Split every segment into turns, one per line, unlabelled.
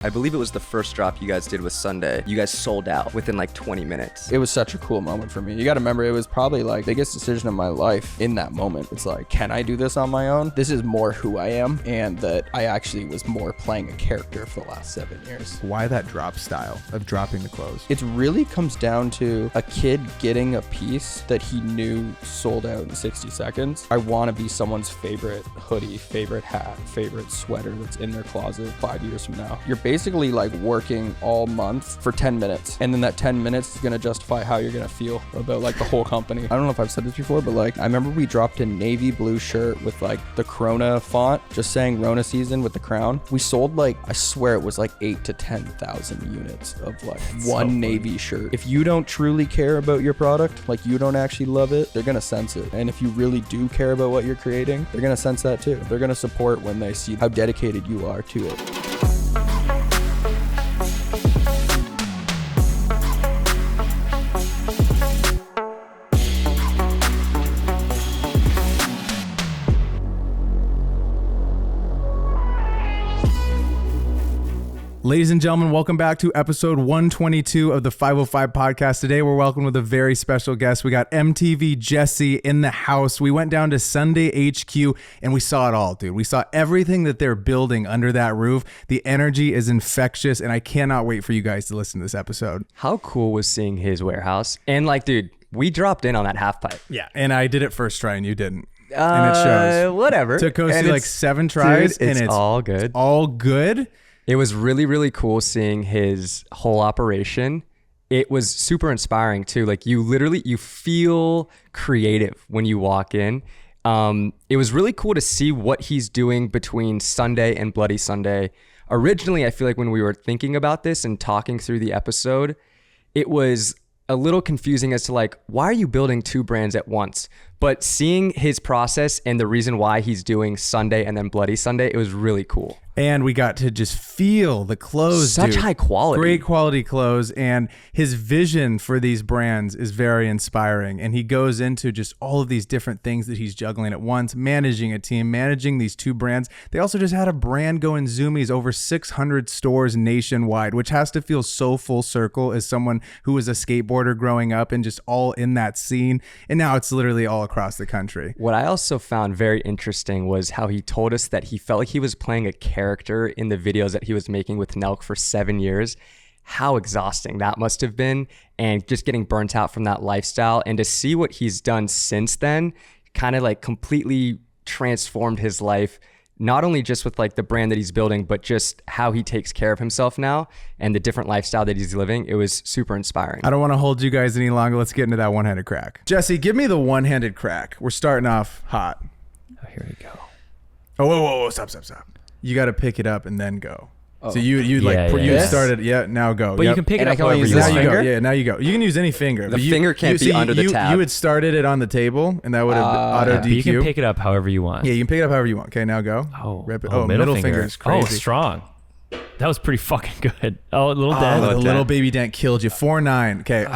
I believe it was the first drop you guys did with Sunday. You guys sold out within like 20 minutes.
It was such a cool moment for me. You got to remember, it was probably like the biggest decision of my life in that moment. It's like, can I do this on my own? This is more who I am, and that I actually was more playing a character for the last 7 years.
Why that drop style of dropping the clothes?
It really comes down to a kid getting a piece that he knew sold out in 60 seconds. I want to be someone's favorite hoodie, favorite hat, favorite sweater that's in their closet 5 years from now. You're basically like working all month for 10 minutes. And then that 10 minutes is going to justify how you're going to feel about like the whole company. I don't know if I've said this before, but like I remember we dropped a navy blue shirt with like the Corona font, just saying Rona season with the crown. We sold like, I swear it was like 8,000 to 10,000 units of like one navy shirt. If you don't truly care about your product, like you don't actually love it, they're going to sense it. And if you really do care about what you're creating, they're going to sense that too. They're going to support when they see how dedicated you are to it.
Ladies and gentlemen, welcome back to episode 122 of the 505 podcast. Today, we're welcome with a very special guest. We got MTVJesse in the house. We went down to Sunday HQ and we saw it all, dude. We saw everything that they're building under that roof. The energy is infectious, and I cannot wait for you guys to listen to this episode.
How cool was seeing his warehouse? And like, dude, we dropped in on that half pipe.
Yeah, and I did it first try and you didn't. And it shows.
Whatever.
Took Coasty like 7 tries,
dude,
and it's
all good.
It's all good.
It was really, really cool seeing his whole operation. It was super inspiring too. Like you feel creative when you walk in. It was really cool to see what he's doing between Sunday and Bloody Sunday. Originally, I feel like when we were thinking about this and talking through the episode, it was a little confusing as to like, why are you building 2 brands at once? But seeing his process and the reason why he's doing Sunday and then Bloody Sunday, it was really cool.
And we got to just feel the clothes.
Such high quality.
Great quality clothes. And his vision for these brands is very inspiring. And he goes into just all of these different things that he's juggling at once, managing a team, managing these 2 brands. They also just had a brand go in Zumiez, over 600 stores nationwide, which has to feel so full circle as someone who was a skateboarder growing up and just all in that scene. And now it's literally all across the country.
What I also found very interesting was how he told us that he felt like he was playing a character in the videos that he was making with Nelk for 7 years. How exhausting that must have been, and just getting burnt out from that lifestyle. And to see what he's done since then, kind of like completely transformed his life, not only just with like the brand that he's building, but just how he takes care of himself now and the different lifestyle that he's living. It was super inspiring.
I don't want to hold you guys any longer. Let's get into that one-handed crack. Jesse, give me the one-handed crack. We're starting off hot.
Oh, here we go.
Oh, whoa, stop. You got to pick it up and then go.
Oh.
So you started, now go.
But you can pick it
And I
up
can only
however
use
you
this
want.
Now you go.
finger?
Yeah, now you go. You can use any finger.
The finger can't be under the tab.
You had started it on the table, and that would have auto
But
DQ.
you can pick it up however you want.
Yeah, you can pick it up however you want. Okay, now go.
Oh,
Rip it.
oh, middle finger
is crazy.
Oh, strong. That was pretty fucking good. Oh, a little dent.
The little baby dent killed you. 4-9. Okay,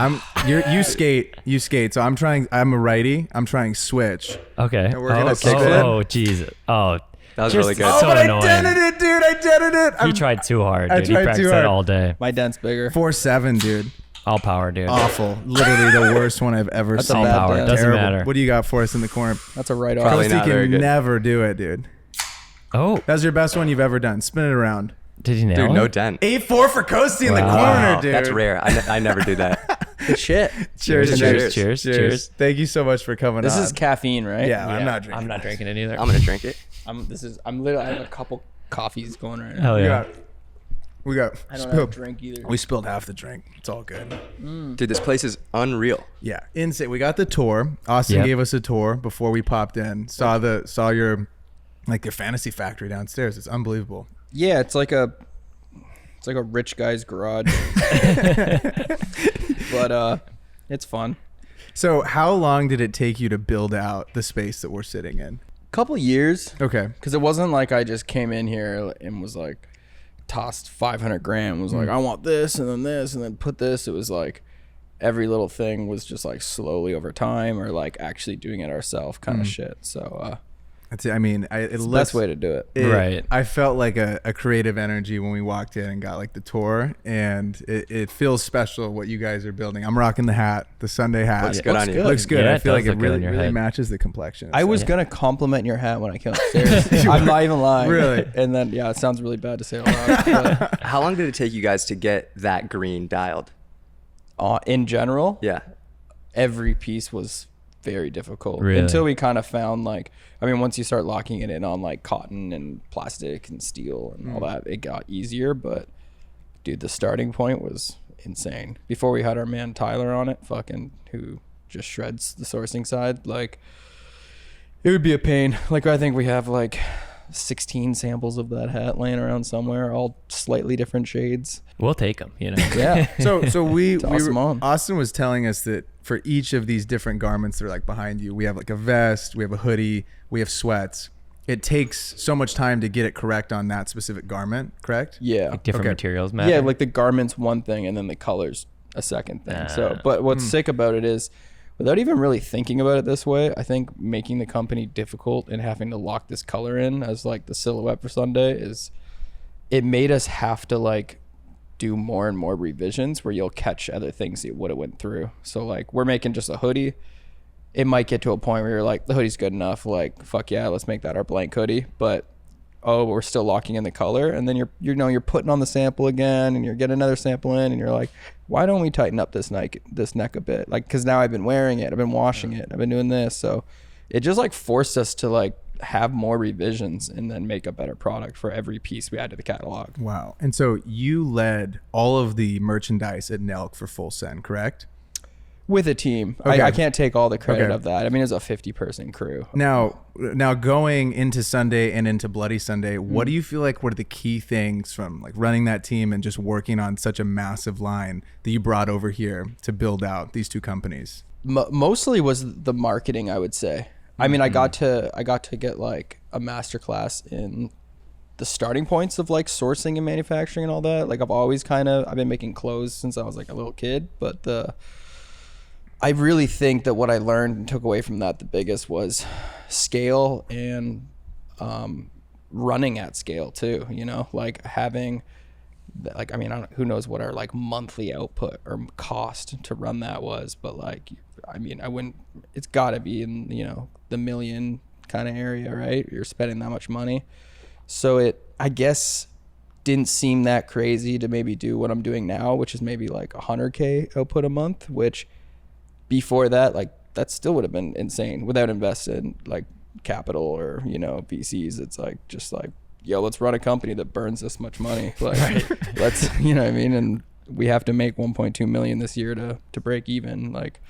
you skate. So I'm a righty. I'm trying switch.
Okay.
And we're gonna kick it.
Oh, jeez. Oh,
That was
just
really good.
So
but
annoying.
I dented it, dude. I dented it.
He tried too hard,
I
dude. He
tried too
practiced
hard.
that all day.
My dent's bigger.
4-7, dude.
All power, dude.
Awful. Literally the worst one I've ever
That's
seen.
a
All
bad
power.
dent.
Doesn't
Terrible.
matter.
What do you got for us in the corner?
That's a write-off.
Probably
Coasty
not very
can
good.
never do it, dude.
Oh,
That's your best one you've ever done. Spin it around.
did he nail
Dude,
it?
no dent.
8-4 for Coasty in the
Wow.
corner, dude.
That's rare. I never do that.
Good shit.
Cheers.
Cheers.
Thank you so much for coming
This
on.
is caffeine, right?
Yeah, I'm not drinking.
I'm not drinking it either.
I'm going to drink it.
I'm literally, I have a couple coffees going right now.
Hell yeah.
We got
I don't have a
spilled.
drink either.
We spilled half the drink. It's all good.
Dude, this place is unreal.
Yeah, insane. We got the tour. Austin
Yep.
gave us a tour before we popped in. Saw your fantasy factory downstairs. It's unbelievable.
Yeah, it's like a rich guy's garage. But it's fun.
So how long did it take you to build out the space that we're sitting in?
Couple years,
Okay.
because it wasn't like I just came in here and was like tossed 500 grand, was like I want this and then put this. It was like every little thing was just like slowly over time, or like actually doing it ourselves kind of shit. So
I mean, it
It's the
looks,
best way to do it.
Right.
I felt like a creative energy when we walked in and got like the tour, and it feels special what you guys are building. I'm rocking the hat, the Sunday hat.
Looks good on you.
Looks good.
Yeah,
I
it
feel like
does
it
look good on
really,
your
really
head.
matches the complexion.
I was gonna compliment your hat when I came upstairs. I'm not even lying.
Really?
And then it sounds really bad to say it out loud. But,
How long did it take you guys to get that green dialed?
in general,
Yeah.
every piece was very difficult
Really?
until we kind of found like, I mean, once you start locking it in on like cotton and plastic and steel and all that, it got easier. But dude, the starting point was insane. Before we had our man Tyler on it, who just shreds the sourcing side, like it would be a pain. Like I think we have like 16 samples of that hat laying around somewhere, all slightly different shades.
We'll take them, you know.
Yeah.
So we
awesome on.
Austin was telling us that for each of these different garments that are like behind you, we have like a vest, we have a hoodie, we have sweats. It takes so much time to get it correct on that specific garment, correct?
Yeah.
Like different
Okay.
materials matter.
Yeah, like the garment's one thing and then the color's a second thing. So, but what's sick about it is, without even really thinking about it this way, I think making the company difficult and having to lock this color in as like the silhouette for Sunday it made us have to like do more and more revisions where you'll catch other things you would have went through. So like we're making just a hoodie. It might get to a point where you're like, the hoodie's good enough. Like, fuck yeah, let's make that our blank hoodie. But we're still locking in the color, and then you're putting on the sample again, and you're getting another sample in, and you're like, why don't we tighten up this neck a bit? Like, because now I've been wearing it, I've been washing it, I've been doing this, so it just like forced us to like have more revisions and then make a better product for every piece we add to the catalog.
Wow. And so you led all of the merchandise at Nelk for Full Send, correct?
With a team.
Okay.
I can't take all the credit
Okay.
of that. I mean, it was a 50-person crew.
Now going into Sunday and into Bloody Sunday, what do you feel like were the key things from like running that team and just working on such a massive line that you brought over here to build out these two companies?
Mostly was the marketing, I would say. I mean, I got to get like a masterclass in the starting points of like sourcing and manufacturing and all that. Like I've been making clothes since I was like a little kid, but I really think that what I learned and took away from that the biggest was scale and running at scale too, you know, like having like, I mean, who knows what our like monthly output or cost to run that was, but like, I mean, it's gotta be in, you know, the million kind of area, right? You're spending that much money. So it, I guess, didn't seem that crazy to maybe do what I'm doing now, which is maybe like 100K output a month, which before that, like that still would have been insane without investing like capital or, you know, VCs. It's like, just like, yo, let's run a company that burns this much money. Like, let's, you know what I mean? And we have to make 1.2 million this year to break even. Like,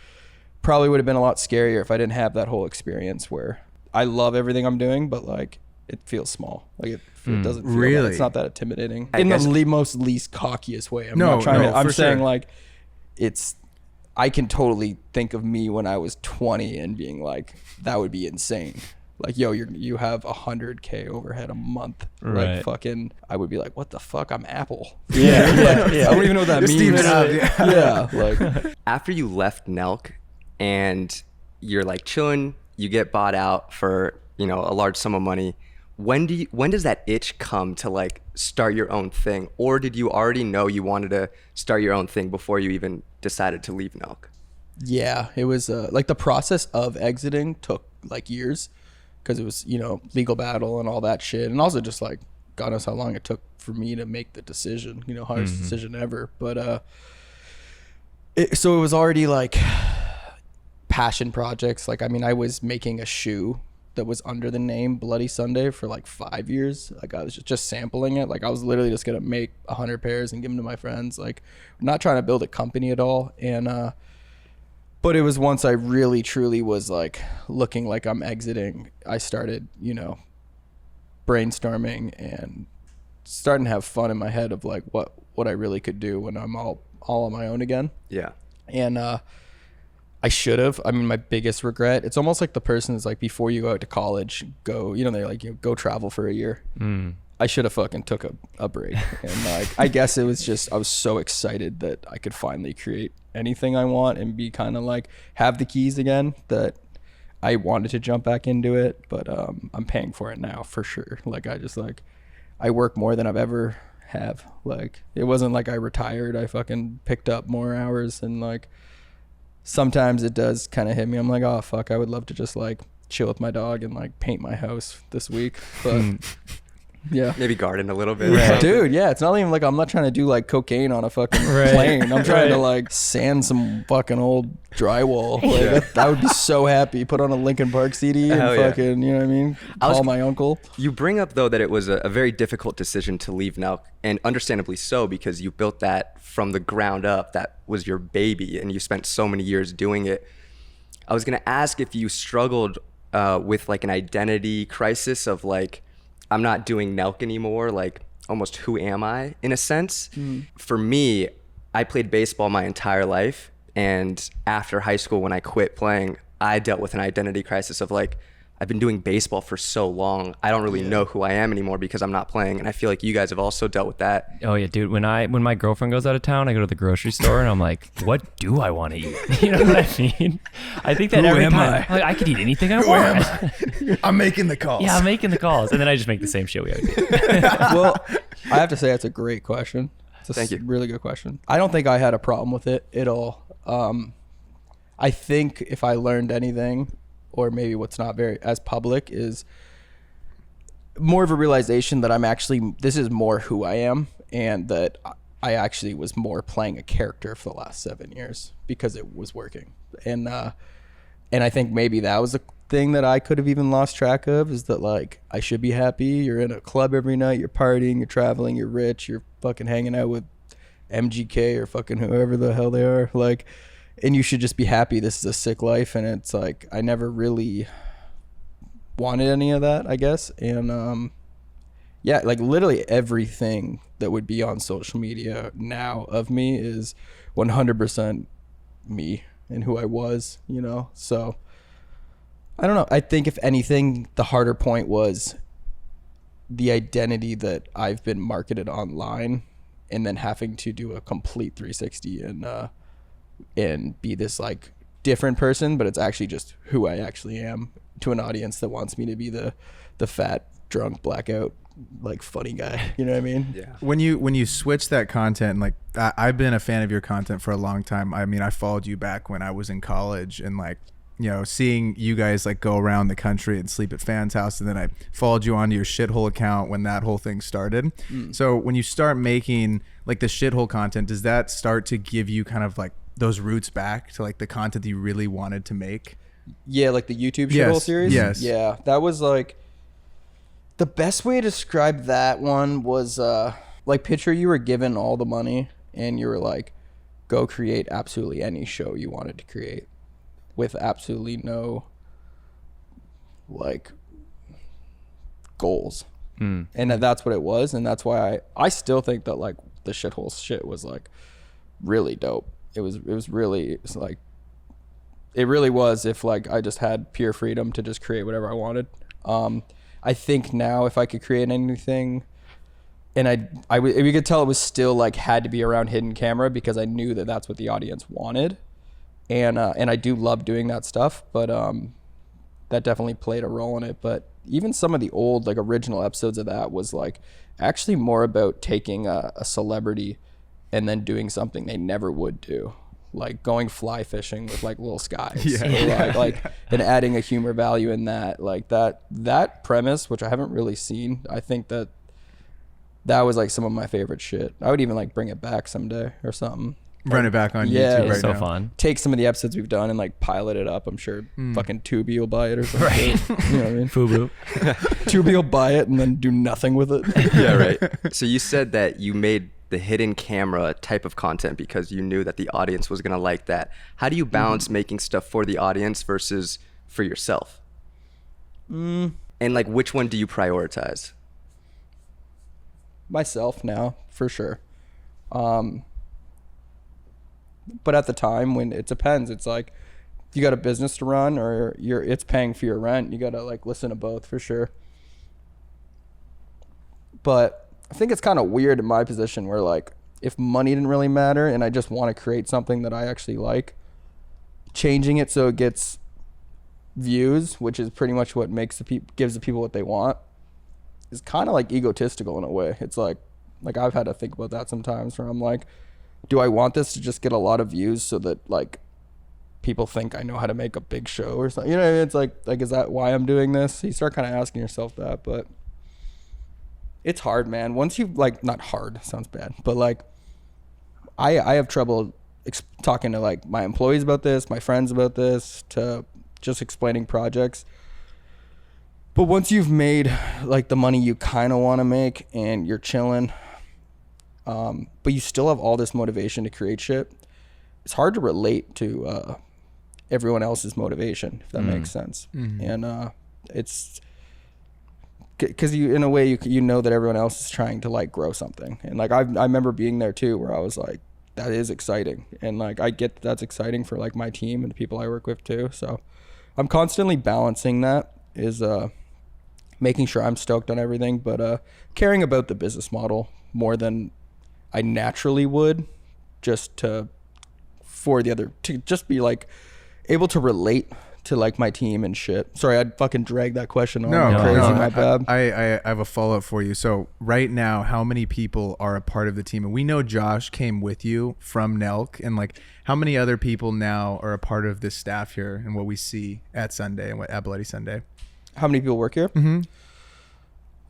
probably would have been a lot scarier if I didn't have that whole experience where I love everything I'm doing, but like it feels small. Like it doesn't feel
Really?
it's not that intimidating
I
in
guess-
the most least cockiest way. I'm
No,
not trying
no,
to, I'm
for
saying
sure.
like I can totally think of me when I was 20 and being like, that would be insane. Like, yo, you have 100K overhead a month.
Right.
Like fucking, I would be like, what the fuck? I'm Apple.
Yeah.
I don't even know what that
You're
means.
Steve Jobs,
Yeah. Like,
After you left Nelk and you're like chilling, you get bought out for, you know, a large sum of money. When does that itch come to like start your own thing? Or did you already know you wanted to start your own thing before you even decided to leave Nelk?
yeah, it was like the process of exiting took like years because it was, you know, legal battle and all that shit. And also just like, God knows how long it took for me to make the decision, you know, hardest decision ever. But so it was already like passion projects. Like, I mean, I was making a shoe that was under the name Bloody Sunday for like 5 years. Like I was just sampling it. Like I was literally just gonna make 100 pairs and give them to my friends. Like not trying to build a company at all. And but it was once I really truly was like looking like I'm exiting, I started, you know, brainstorming and starting to have fun in my head of like what I really could do when I'm all on my own again.
Yeah.
And I should have. I mean, my biggest regret, it's almost like the person is like, before you go out to college, go, you know, they're like, you know, go travel for a year. I should have fucking took a break. And like, I guess it was just, I was so excited that I could finally create anything I want and be kind of like, have the keys again, that I wanted to jump back into it, but I'm paying for it now for sure. Like I work more than I've ever have. Like it wasn't like I retired. I fucking picked up more hours, and like sometimes it does kind of hit me. I'm like, oh fuck, I would love to just like chill with my dog and like paint my house this week, but yeah,
Maybe garden a little bit.
yeah, dude, yeah, it's not even like I'm not trying to do like cocaine on a fucking plane. I'm trying to like sand some fucking old drywall. Like I would be so happy. Put on a Linkin Park CD and fucking, you know what I mean? Call my uncle.
You bring up though that it was a very difficult decision to leave Nelk, and understandably so, because you built that from the ground up. That was your baby, and you spent so many years doing it. I was gonna ask if you struggled with like an identity crisis of like, I'm not doing Nelk anymore, like almost who am I in a sense. For me, I played baseball my entire life, and after high school when I quit playing, I dealt with an identity crisis of like, I've been doing baseball for so long, I don't really know who I am anymore because I'm not playing. And I feel like you guys have also dealt with that.
Oh yeah, dude. When my girlfriend goes out of town, I go to the grocery store and I'm like, what do I want to eat? You know what I mean? I think that every time I'm like, I could eat anything I want.
I'm making the calls.
Yeah, I'm making the calls, and then I just make the same shit we always do.
Well, I have to say that's a great question. It's a
Thank you.
Really good question. I don't think I had a problem with it at all. I think if I learned anything, or maybe what's not very as public, is more of a realization that this is more who I am, and that I actually was more playing a character for the last 7 years because it was working. And I think maybe that was a thing that I could have even lost track of, is that like, I should be happy. You're in a club every night, you're partying, you're traveling, you're rich, you're fucking hanging out with MGK or fucking whoever the hell they are. Like, and you should just be happy. This is a sick life. And it's like, I never really wanted any of that, I guess. And yeah, like literally everything that would be on social media now of me is 100% me and who I was, you know? So I don't know. I think if anything, the harder point was the identity that I've been marketed online, and then having to do a complete 360 and be this like different person, but it's actually just who I actually am to an audience that wants me to be the fat, drunk, blackout, like funny guy. You know what I mean?
Yeah.
When you switch that content, and like I've been a fan of your content for a long time. I mean, I followed you back when I was in college, and like, you know, seeing you guys like go around the country and sleep at fans' house, and then I followed you onto your shithole account when that whole thing started. So when you start making like the shithole content, does that start to give you kind of like those roots back to like the content that you really wanted to make?
Yeah, like the YouTube shithole series?
Yes.
Yeah, that was like, the best way to describe that one was like, picture you were given all the money and you were like, go create absolutely any show you wanted to create with absolutely no like goals. And that's what it was. And that's why I still think that like the shithole shit was like really dope. It was really like, it really was, if like I just had pure freedom to just create whatever I wanted. I think now if I could create anything, and we could tell it was still like had to be around hidden camera, because I knew that that's what the audience wanted. And I do love doing that stuff, but that definitely played a role in it. But even some of the old like original episodes of that was like actually more about taking a celebrity and then doing something they never would do, like going fly fishing with like little skies, and adding a humor value in that. Like that premise, which I haven't really seen, I think that was like some of my favorite shit. I would even like bring it back someday or something.
Run it back on
Yeah,
YouTube
it's
right
so
now.
fun.
Take some of the episodes we've done and like pilot it up. I'm sure fucking Tubi will buy it or something.
Right.
You know what I mean?
FUBU.
Tubi will buy it and then do nothing with it.
Yeah, right. So you said that you made the hidden camera type of content because you knew that the audience was going to like that. How do you balance making stuff for the audience versus for yourself? And like, which one do you prioritize?
Myself now, for sure. But at the time, when it depends, it's like you got a business to run or it's paying for your rent. You got to like listen to both for sure. But I think it's kind of weird in my position where like, if money didn't really matter and I just want to create something that I actually like, changing it so it gets views, which is pretty much what gives the people what they want, is kind of like egotistical in a way. It's like I've had to think about that sometimes, where I'm like, do I want this to just get a lot of views so that like people think I know how to make a big show or something? You know what I mean? It's like is that why I'm doing this? You start kind of asking yourself that, but it's hard, man. Once you like, not hard, sounds bad, but like I have trouble talking to like my employees about this, my friends about this, to just explaining projects. But once you've made like the money you kind of want to make and you're chilling, but you still have all this motivation to create shit, it's hard to relate to everyone else's motivation, if that makes sense. And it's because you, in a way, you know that everyone else is trying to like grow something. And like I remember being there too, where I was like, that is exciting, and like I get that's exciting for like my team and the people I work with too. So I'm constantly balancing that, is making sure I'm stoked on everything, but caring about the business model more than I naturally would, just to just be like able to relate to like my team and shit. Sorry, I'd fucking drag that question on. My bad.
I have a follow-up for you. So right now, how many people are a part of the team? And we know Josh came with you from Nelk, and like how many other people now are a part of this staff here and what we see at Sunday and at Bloody Sunday?
How many people work here?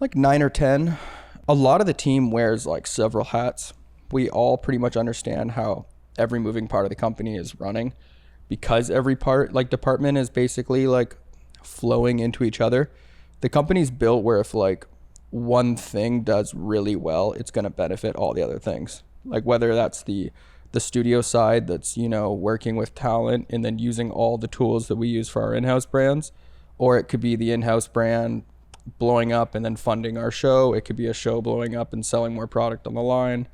Like 9 or 10. A lot of the team wears like several hats. We all pretty much understand how every moving part of the company is running, because every department is basically like flowing into each other. The company's built where if like one thing does really well, it's going to benefit all the other things. Like whether that's the studio side that's, you know, working with talent and then using all the tools that we use for our in-house brands, or it could be the in-house brand blowing up and then funding our show. It could be a show blowing up and selling more product on the line.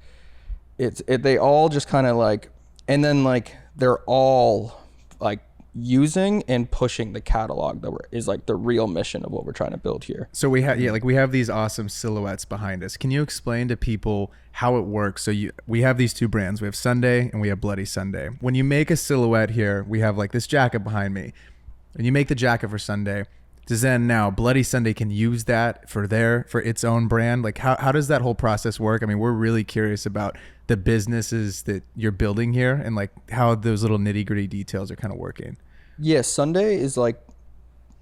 They all just kind of like, and then like they're all like using and pushing the catalog that is like the real mission of what we're trying to build here.
So we have these awesome silhouettes behind us. Can you explain to people how it works? So we have these two brands. We have Sunday and we have Bloody Sunday. When you make a silhouette here, we have like this jacket behind me. When you make the jacket for Sunday, does then now Bloody Sunday can use that for its own brand? Like how does that whole process work? I mean, we're really curious about the businesses that you're building here and like how those little nitty gritty details are kind of working.
Yeah, Sunday is like,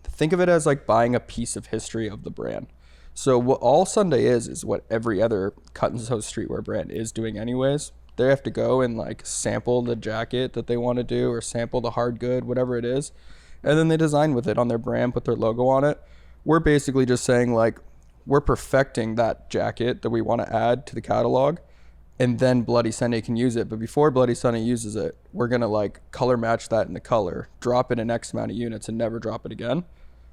think of it as like buying a piece of history of the brand. So what all Sunday is what every other cut and sew streetwear brand is doing anyways. They have to go and like sample the jacket that they want to do, or sample the hard good, whatever it is. And then they design with it on their brand, put their logo on it. We're basically just saying like, we're perfecting that jacket that we want to add to the catalog, and then Bloody Sunday can use it. But before Bloody Sunday uses it, we're going to like color match that in the color, drop it in X amount of units and never drop it again.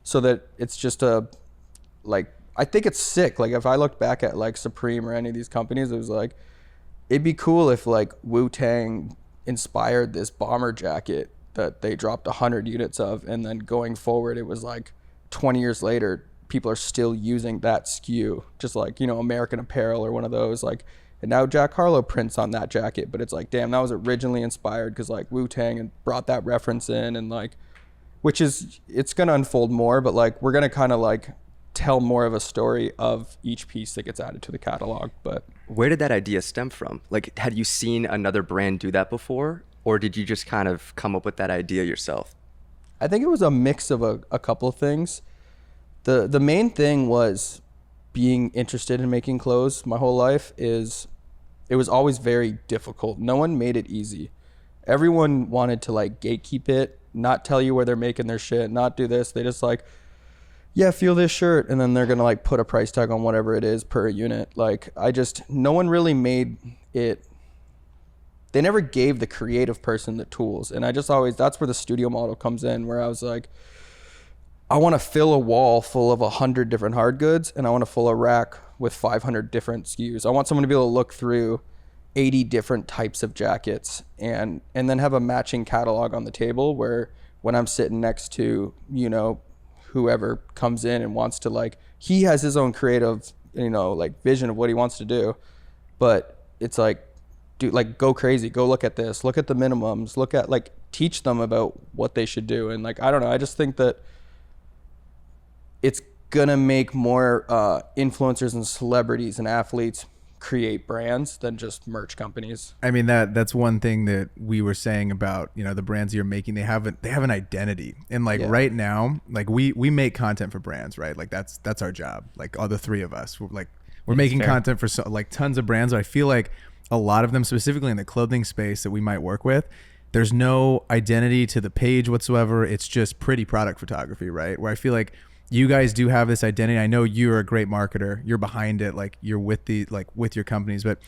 So that it's just I think it's sick. Like if I looked back at like Supreme or any of these companies, it was like, it'd be cool if like Wu-Tang inspired this bomber jacket that they dropped 100 units of, and then going forward, it was like 20 years later, people are still using that SKU, just like, you know, American Apparel or one of those, like, and now Jack Harlow prints on that jacket, but it's like, damn, that was originally inspired because like Wu-Tang and brought that reference in, and like, which is, it's going to unfold more, but like, we're going to kind of like tell more of a story of each piece that gets added to the catalog. But
where did that idea stem from? Like, had you seen another brand do that before, or did you just kind of come up with that idea yourself?
I think it was a mix of a couple of things. The main thing was being interested in making clothes my whole life. It was always very difficult. No one made it easy. Everyone wanted to like gatekeep it, not tell you where they're making their shit, not do this. They just like, yeah, feel this shirt, and then they're gonna like put a price tag on whatever it is per unit. Like no one really made it. They never gave the creative person the tools. And that's where the studio model comes in, where I was like, I want to fill a wall full of 100 different hard goods, and I want to fill a rack with 500 different SKUs. I want someone to be able to look through 80 different types of jackets and then have a matching catalog on the table, where when I'm sitting next to, you know, whoever comes in and wants to like, he has his own creative, you know, like vision of what he wants to do. But it's like, do, like, go crazy, go look at this, look at the minimums, look at, like, teach them about what they should do. And like, I don't know, I just think that it's gonna make more influencers and celebrities and athletes create brands than just merch companies.
I mean, that's one thing that we were saying about, you know, the brands you're making. They have an identity, and like right now, like we make content for brands, right? Like that's our job. Like all the three of us, we're making content for like tons of brands. I feel like a lot of them, specifically in the clothing space that we might work with, there's no identity to the page whatsoever. It's just pretty product photography, right? Where I feel like you guys do have this identity. I know you're a great marketer. You're behind it. Like you're with with your companies. But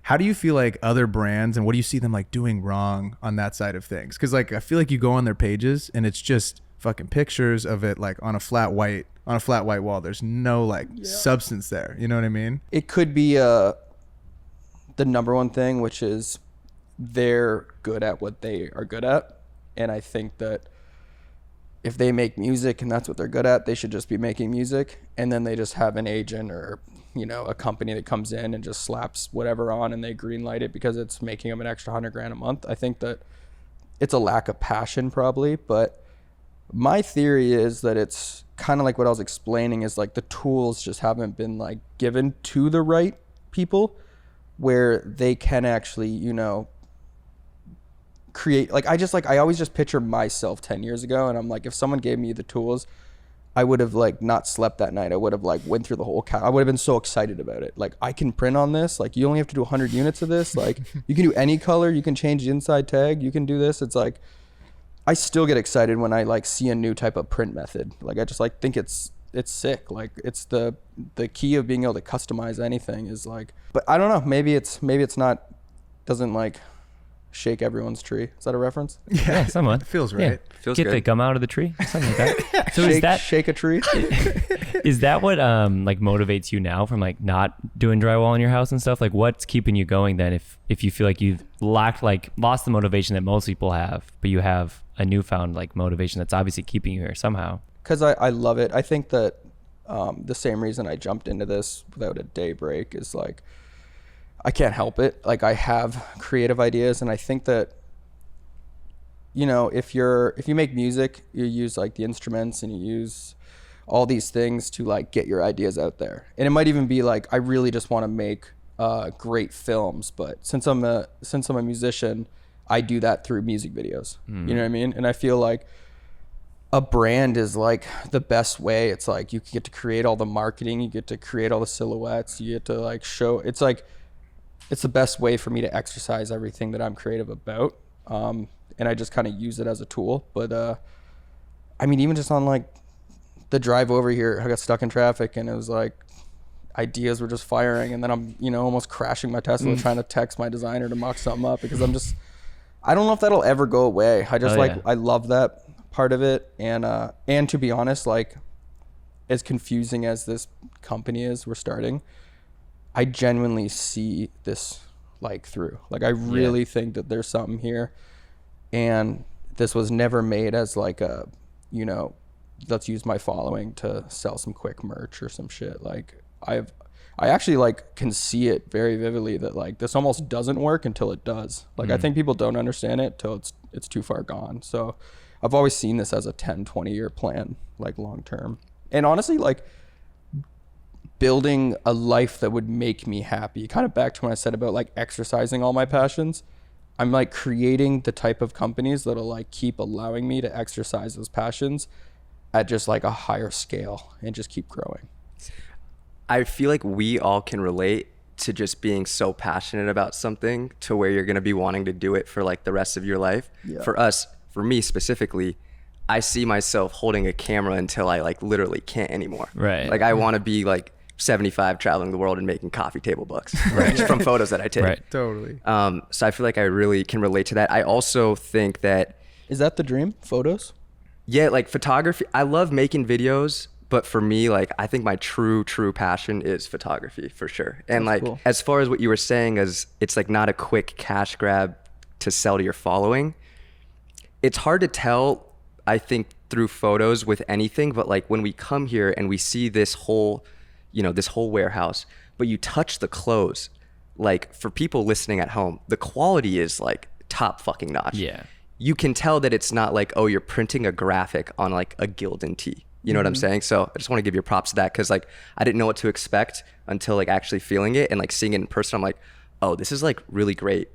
how do you feel like other brands, and what do you see them like doing wrong on that side of things? Because like I feel like you go on their pages and it's just fucking pictures of it like on a flat white wall. There's no like substance there. You know what I mean?
It could be the number one thing, which is they're good at what they are good at, and I think that if they make music and that's what they're good at, they should just be making music. And then they just have an agent or, you know, a company that comes in and just slaps whatever on and they green light it because it's making them an extra $100,000 a month. I think that it's a lack of passion probably, but my theory is that it's kind of like what I was explaining is like the tools just haven't been like given to the right people where they can actually, you know, create. Like I always just picture myself 10 years ago, and I'm like, if someone gave me the tools, I would have like not slept that night. I would have like went through the whole I would have been so excited about it. Like, I can print on this, like you only have to do 100 units of this, like you can do any color, you can change the inside tag, you can do this. It's like I still get excited when I like see a new type of print method. Like I just like think it's sick. Like it's the key of being able to customize anything is like, but I don't know, maybe it's not, doesn't like shake everyone's tree. Is that a reference?
Yeah, somewhat.
It feels right.
Feels
Get
good.
the gum out of the tree, something like that. So
Shake a tree?
is that what like motivates you now from like not doing drywall in your house and stuff? Like what's keeping you going then if you feel like you've lost the motivation that most people have, but you have a newfound like motivation that's obviously keeping you here somehow?
Because I love it. I think that the same reason I jumped into this without a day break is like I can't help it. Like I have creative ideas, and I think that, you know, if you make music, you use like the instruments and you use all these things to like get your ideas out there. And it might even be like I really just want to make great films, but since I'm a musician, I do that through music videos. You know what I mean? And I feel like a brand is like the best way. It's like you get to create all the marketing, you get to create all the silhouettes, you get to like show. It's like it's the best way for me to exercise everything that I'm creative about. And I just kind of use it as a tool. But I mean, even just on like the drive over here, I got stuck in traffic and it was like ideas were just firing. And then I'm, you know, almost crashing my Tesla trying to text my designer to mock something up because I don't know if that'll ever go away. I just I love that part of it. And to be honest, like as confusing as this company is we're starting, I genuinely see this like through. Like I really think that there's something here, and this was never made as like a, you know, let's use my following to sell some quick merch or some shit. Like I actually like can see it very vividly that like this almost doesn't work until it does. Like I think people don't understand it till it's too far gone. So I've always seen this as a 10-20 year plan, like long term. And honestly, like building a life that would make me happy, kind of back to when I said about like exercising all my passions. I'm like creating the type of companies that'll like keep allowing me to exercise those passions at just like a higher scale and just keep growing.
I feel like we all can relate to just being so passionate about something to where you're going to be wanting to do it for like the rest of your life. Yeah. For me specifically, I see myself holding a camera until I like literally can't anymore.
Right.
Like I want to be like 75 traveling the world and making coffee table bucks right? From photos that I take.
Right.
Totally.
So I feel like I really can relate to that. I also think that...
Is that the dream? Photos?
Yeah, like photography. I love making videos, but for me, like I think my true passion is photography for sure. And that's like cool. As far as what you were saying, as it's like not a quick cash grab to sell to your following. It's hard to tell, I think, through photos with anything, but like when we come here and we see this whole warehouse, but you touch the clothes, like for people listening at home, the quality is like top fucking notch.
Yeah.
You can tell that it's not like, oh, you're printing a graphic on like a Gildan tee. You know what I'm saying? So I just want to give you props to that, because like I didn't know what to expect until like actually feeling it and like seeing it in person. I'm like, oh, this is like really great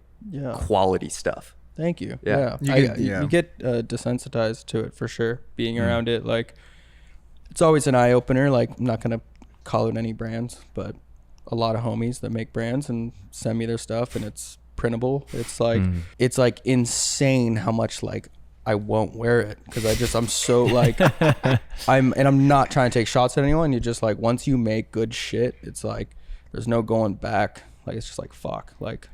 quality stuff.
Thank you.
Yeah.
You get desensitized to it for sure. Being around it, like it's always an eye opener. Like I'm not gonna call out any brands, but a lot of homies that make brands and send me their stuff, and it's printable. It's like insane how much like I won't wear it, because I'm so like I'm not trying to take shots at anyone. You just like, once you make good shit, it's like there's no going back. Like it's just like fuck. Like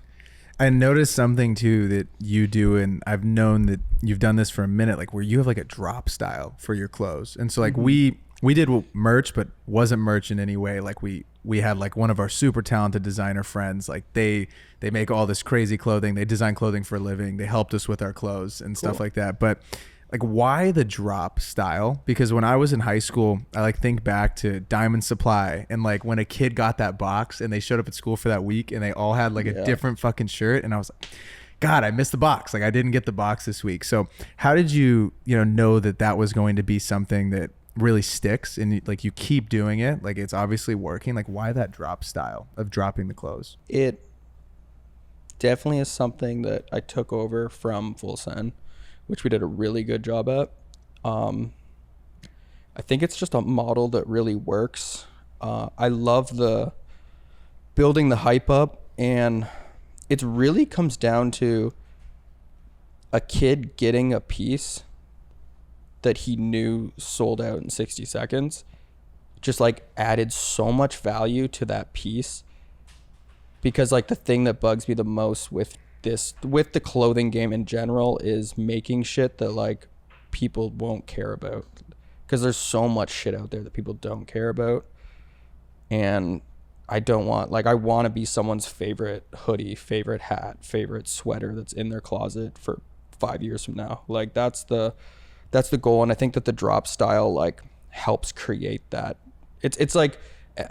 I noticed something too that you do, and I've known that you've done this for a minute, like where you have like a drop style for your clothes. And so like we did merch, but wasn't merch in any way. Like we had like one of our super talented designer friends, like they make all this crazy clothing. They design clothing for a living. They helped us with our clothes and stuff like that. But like, why the drop style? Because when I was in high school, I like think back to Diamond Supply, and like when a kid got that box and they showed up at school for that week and they all had like a different fucking shirt, and I was like, God, I missed the box. Like I didn't get the box this week. So how did you know that was going to be something that really sticks and like you keep doing it? Like it's obviously working. Like why that drop style of dropping the clothes?
It definitely is something that I took over from Full Send, which we did a really good job at. I think it's just a model that really works. I love the building the hype up, and it really comes down to a kid getting a piece that he knew sold out in 60 seconds, just like added so much value to that piece. Because like the thing that bugs me the most with the clothing game in general is making shit that like people won't care about, because there's so much shit out there that people don't care about. And I want to be someone's favorite hoodie, favorite hat, favorite sweater that's in their closet for 5 years from now. Like that's the goal. And I think that the drop style like helps create that. It's like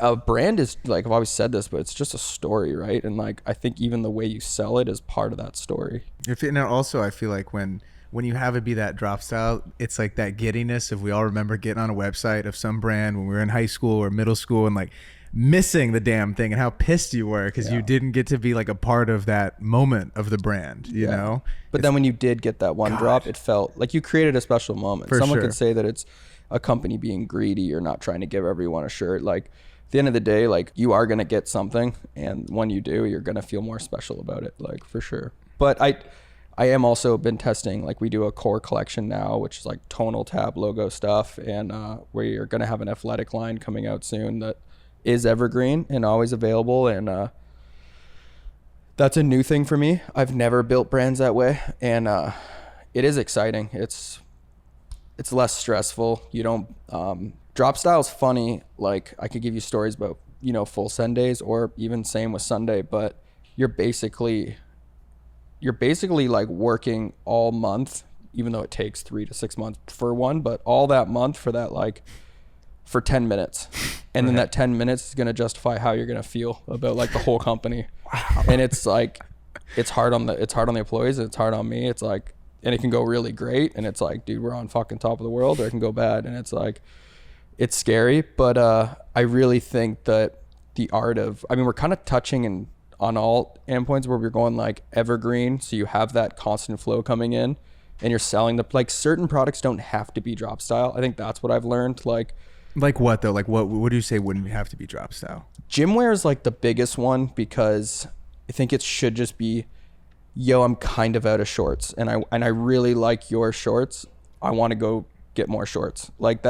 a brand is like, I've always said this, but it's just a story, right? And like I think even the way you sell it is part of that story.
Also I feel like when you have it be that drop style, it's like that giddiness of, we all remember getting on a website of some brand when we were in high school or middle school and like missing the damn thing, and how pissed you were because you didn't get to be like a part of that moment of the brand, you know?
But then when you did get that one drop, it felt like you created a special moment. Someone could say that it's a company being greedy or not trying to give everyone a shirt. Like at the end of the day, like you are going to get something, and when you do, you're going to feel more special about it, like for sure. But I am also been testing, like we do a core collection now, which is like tonal tab logo stuff, and we're going to have an athletic line coming out soon that is evergreen and always available, and that's a new thing for me. I've never built brands that way, and it is exciting. It's less stressful. You don't drop style's funny. Like I could give you stories about Full Send days, or even same with Sunday, but you're basically like working all month, even though it takes 3 to 6 months for one, but all that month for that, like for 10 minutes. And then that 10 minutes is going to justify how you're going to feel about like the whole company. Wow. And it's like, it's hard on the employees, and it's hard on me. It's like, and it can go really great. And it's like, dude, we're on fucking top of the world, or it can go bad. And it's like, it's scary. But I really think that the art of, we're kind of touching on all endpoints where we're going like evergreen. So you have that constant flow coming in, and you're selling like certain products don't have to be drop style. I think that's what I've learned. Like
what though? Like what do you say wouldn't have to be drop style?
Gym wear is like the biggest one, because I think it should just be, yo, I'm kind of out of shorts, and I really like your shorts. I want to go get more shorts. Like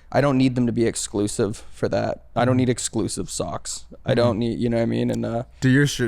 I don't need them to be exclusive for that. I don't need exclusive socks. I don't need, you know what I mean? And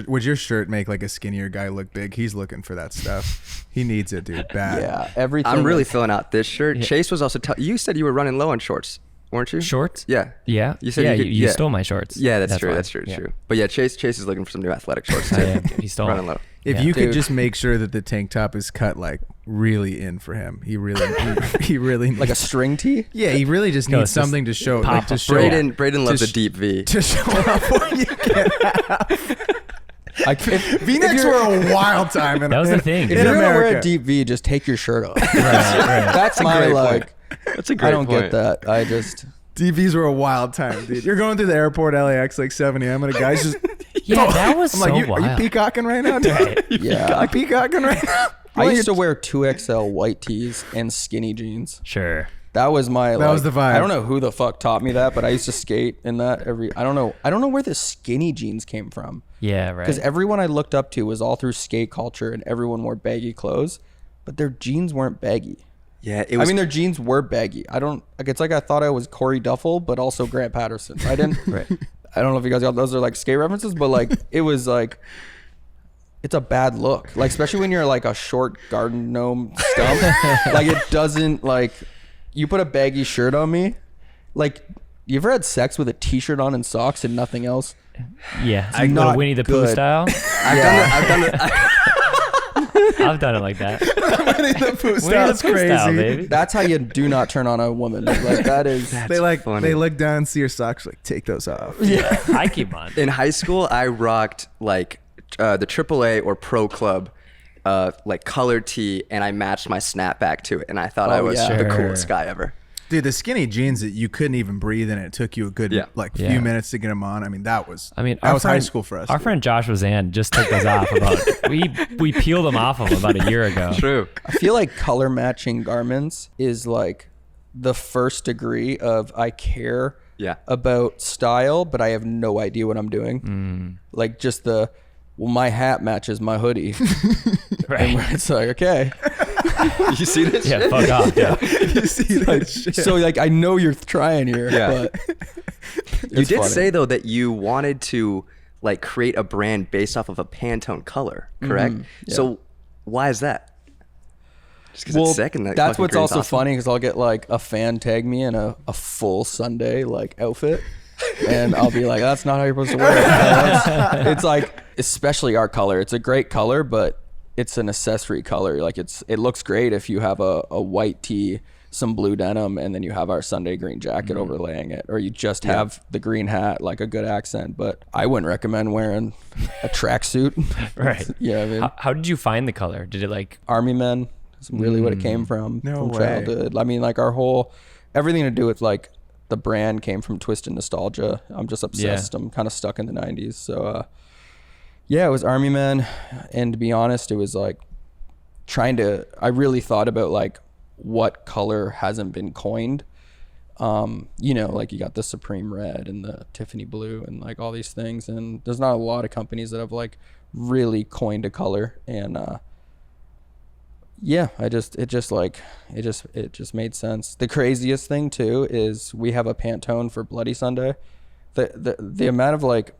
would your shirt make like a skinnier guy look big? He's looking for that stuff. He needs it, dude. Bad.
Yeah, everything.
I'm really filling out this shirt. Yeah. Chase was also you said you were running low on shorts, weren't you?
Shorts?
Yeah.
Yeah.
You said
you stole my shorts.
Yeah, that's true. Why. That's true.
Yeah.
True. But yeah, Chase is looking for some new athletic shorts too.
He stole
running low.
If you could just make sure that the tank top is cut like really in for him, he really
like a string tee.
Yeah, he really just needs something to show.
Braden loves a deep V
to show off what you can have. V-necks were a wild time.
That was the thing.
If
in
you're gonna wear a
America.
deep V, just take your shirt off.
Right.
That's my
great
like.
That's a great
I don't
point.
get that. I just.
DVs were a wild time, dude. You're going through the airport, LAX, like 7 a.m. and a guy's just.
Yeah, that was
I'm
so
like,
wild.
are you peacocking right now, dude?
Yeah.
You peacocking right now?
I used to wear 2XL white tees and skinny jeans.
Sure.
That was my.
That was the vibe.
I don't know who the fuck taught me that, but I used to skate in that every. I don't know where the skinny jeans came from.
Yeah, right.
Because everyone I looked up to was all through skate culture, and everyone wore baggy clothes, but their jeans weren't baggy.
Yeah, it was.
I mean, their jeans were baggy. I don't like. It's like I thought I was Corey Duffel, but also Grant Patterson. I didn't.
Right.
I don't know if you guys got those are like skate references, but like it was like. It's a bad look, like especially when you're like a short garden gnome stump. Like it doesn't like. You put a baggy shirt on me, like you ever had sex with a t-shirt on and socks and nothing else?
Yeah.
I'm
Little
not
Winnie the Pooh
good.
style.
I've done it.
I've done it like that.
Winnie the Pooh
Winnie
style.
the
That's
Pooh style,
crazy.
baby.
That's how you do not turn on a woman. Like that is.
They like
funny.
they look down and see your socks, like take those off.
Yeah.
I keep on.
In high school, I rocked like the AAA or Pro Club, like colored tee, and I matched my snapback to it, and I thought I
Oh,
was
yeah.
the
Sure.
coolest guy ever.
Dude, the skinny jeans that you couldn't even breathe in, it took you a good
Yeah.
few
Yeah.
minutes to get them on. I mean, that was
I mean,
that
our
was high
friend-
school for us.
Our
dude.
friend Josh Roseanne just took those off about. We peeled them off of him about a year ago.
True.
I feel like color matching garments is like the first degree of I care
Yeah.
about style, but I have no idea what I'm doing. Like just my hat matches my hoodie.
Right.
And it's like, okay.
You see this?
Yeah.
shit?
Fuck off. Yeah.
You see that shit.
So like I know you're trying here,
Yeah.
but
You
it's
did
funny.
say though that you wanted to like create a brand based off of a Pantone color, correct?
yeah.
So why is that? Just because
well,
it's sick and that
that's
fucking
what's
green's
also
awesome?
funny because I'll get like a fan tag me in a full Sunday like outfit, and I'll be like, "That's not how you're supposed to wear it." It's like, especially our color. It's a great color, but it's an accessory color. Like it looks great if you have a white tee, some blue denim, and then you have our Sunday green jacket overlaying it, or you just have the green hat, like a good accent. But I wouldn't recommend wearing a tracksuit.
Right.
Yeah, I mean,
How did you find the color? Did it like?
Army men is really what it came from.
No
from
way.
childhood. I mean, like everything to do with like the brand came from Twisted Nostalgia. I'm just obsessed. I'm kind of stuck in the 90s. So yeah, it was Army men, and to be honest, it was like I really thought about like what color hasn't been coined. You know, like you got the Supreme Red and the Tiffany Blue and like all these things, and there's not a lot of companies that have like really coined a color. And yeah, it just made sense. The craziest thing too is we have a Pantone for Bloody Sunday. The amount of like,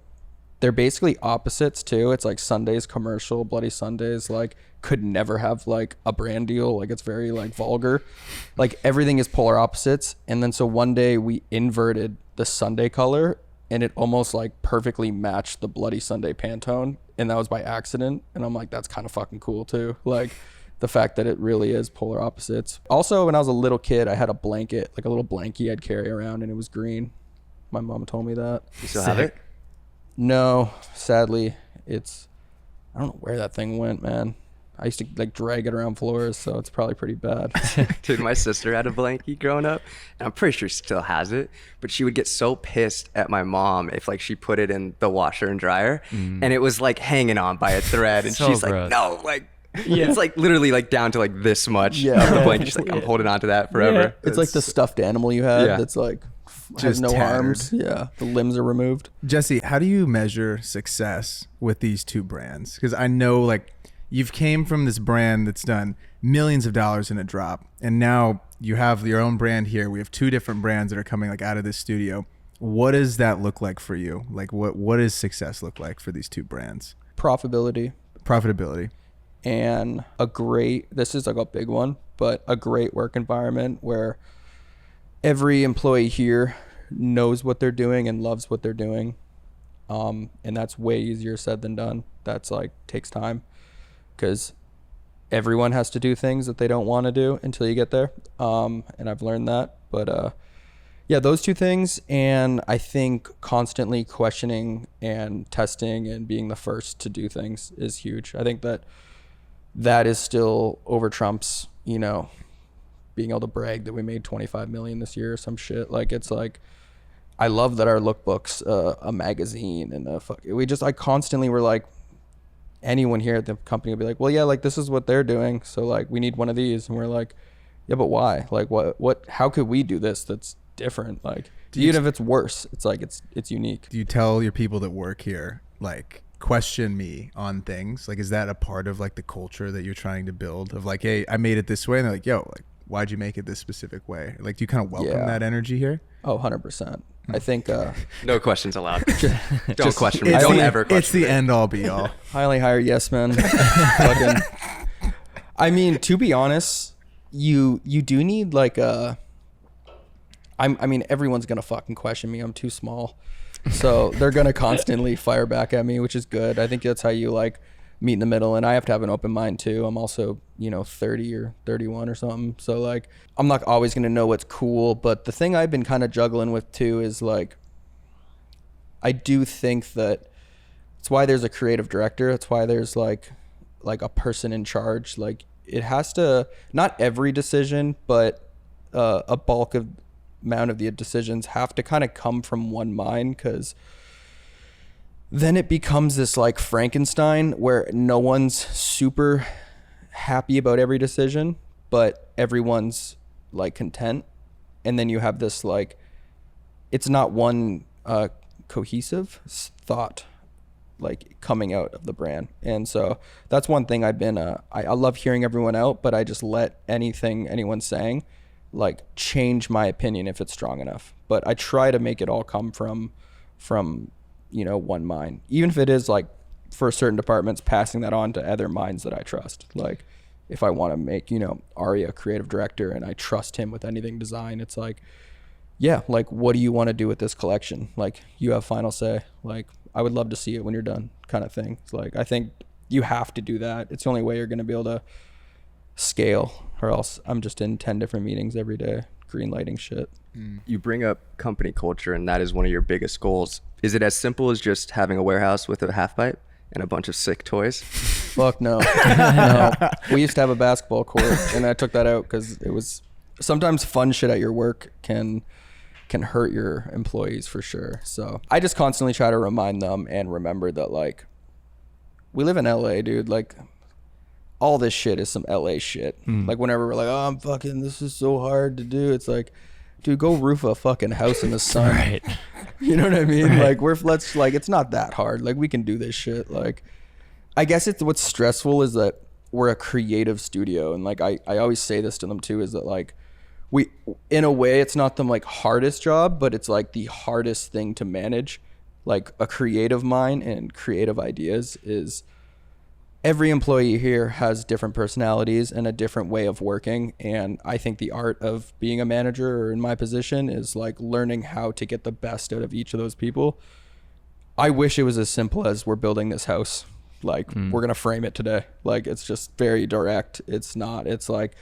they're basically opposites too. It's like Sunday's commercial, Bloody Sundays like could never have like a brand deal. Like it's very like vulgar. Like everything is polar opposites. And then so one day we inverted the Sunday color, and it almost like perfectly matched the Bloody Sunday Pantone, and that was by accident. And I'm like, that's kind of fucking cool too. Like the fact that it really is polar opposites. Also, when I was a little kid, I had a blanket, like a little blankie I'd carry around, and it was green. My mom told me that.
You still have it?
No, sadly, I don't know where that thing went, man. I used to like drag it around floors, so it's probably pretty bad.
Dude, my sister had a blankie growing up, and I'm pretty sure she still has it, but she would get so pissed at my mom if like she put it in the washer and dryer and it was like hanging on by a thread, and
So
she's
gross.
like, no, like it's like literally like down to like this much
Yeah.
of the blanket. She's like, I'm holding on to that forever.
It's like the stuffed animal you had
Yeah.
that's like has
Just
no
tattered.
arms. Yeah, the limbs are removed.
Jesse, how do you measure success with these two brands? Because I know like you've came from this brand that's done millions of dollars in a drop, and now you have your own brand here. We have two different brands that are coming like out of this studio. What does that look like for you? Like what does success look like for these two brands?
Profitability
Profitability.
and this is like a big one, but a great work environment where every employee here knows what they're doing and loves what they're doing. And that's way easier said than done. That's like takes time because everyone has to do things that they don't want to do until you get there. And I've learned that, but Yeah, those two things. And I think constantly questioning and testing and being the first to do things is huge. I think that is still over trumps, you know, being able to brag that we made 25 million this year or some shit. Like, it's like, I love that our lookbook's a magazine and I constantly were like, anyone here at the company would be like, well, yeah, like this is what they're doing. So like, we need one of these. And we're like, yeah, but why? Like how could we do this that's different? Like, even if it's worse, it's like, it's unique.
Do you tell your people that work here, like, question me on things? Like, is that a part of like the culture that you're trying to build of like, hey, I made it this way? And they're like, yo, like, why'd you make it this specific way? Like, do you kind of welcome that energy here?
Oh, 100%. I think
no questions allowed. Don't question me. Don't ever question me.
It's the end all be all.
I only hire yes men. Fucking, I mean, to be honest, you do need like I mean, everyone's gonna fucking question me. I'm too small, so they're gonna constantly fire back at me, which is good. I think that's how you like meet in the middle, and I have to have an open mind too. I'm also, you know, 30 or 31 or something, so like I'm not always gonna know what's cool. But the thing I've been kind of juggling with too is like, I do think that it's why there's a creative director. It's why there's like a person in charge. Like, it has to, not every decision, but a bulk of amount of the decisions have to kind of come from one mind, because then it becomes this like Frankenstein where no one's super happy about every decision, but everyone's like content. And then you have this like, it's not one cohesive thought like coming out of the brand. And so that's one thing I've been, I love hearing everyone out, but I just let anything anyone's saying like change my opinion if it's strong enough. But I try to make it all come from, you know, one mind, even if it is like for certain departments, passing that on to other minds that I trust. Like, if I want to make, you know, Ari a creative director and I trust him with anything design, it's like, yeah, like, what do you want to do with this collection? Like, you have final say. Like, I would love to see it when you're done, kind of thing. It's like, I think you have to do that. It's the only way you're going to be able to scale, or else I'm just in 10 different meetings every day, green lighting shit.
You bring up company culture, and that is one of your biggest goals. Is it as simple as just having a warehouse with a half pipe and a bunch of sick toys?
Fuck no. No. We used to have a basketball court, and I took that out because it was sometimes fun shit at your work can hurt your employees for sure. So I just constantly try to remind them and remember that, like, we live in LA, dude. Like, all this shit is some LA shit. Like, whenever we're like, oh, I'm fucking, this is so hard to do. It's like, dude, go roof a fucking house in the sun.
Right.
You know what I mean? Right. Like, it's not that hard. Like, we can do this shit. Like, I guess what's stressful is that we're a creative studio. And like, I always say this to them too, is that like, we, in a way, it's not the like hardest job, but it's like the hardest thing to manage. Like, a creative mind and creative ideas is, every employee here has different personalities and a different way of working. And I think the art of being a manager, or in my position, is like learning how to get the best out of each of those people. I wish it was as simple as, we're building this house. Like, we're going to frame it today. Like, it's just very direct. It's not, it's like,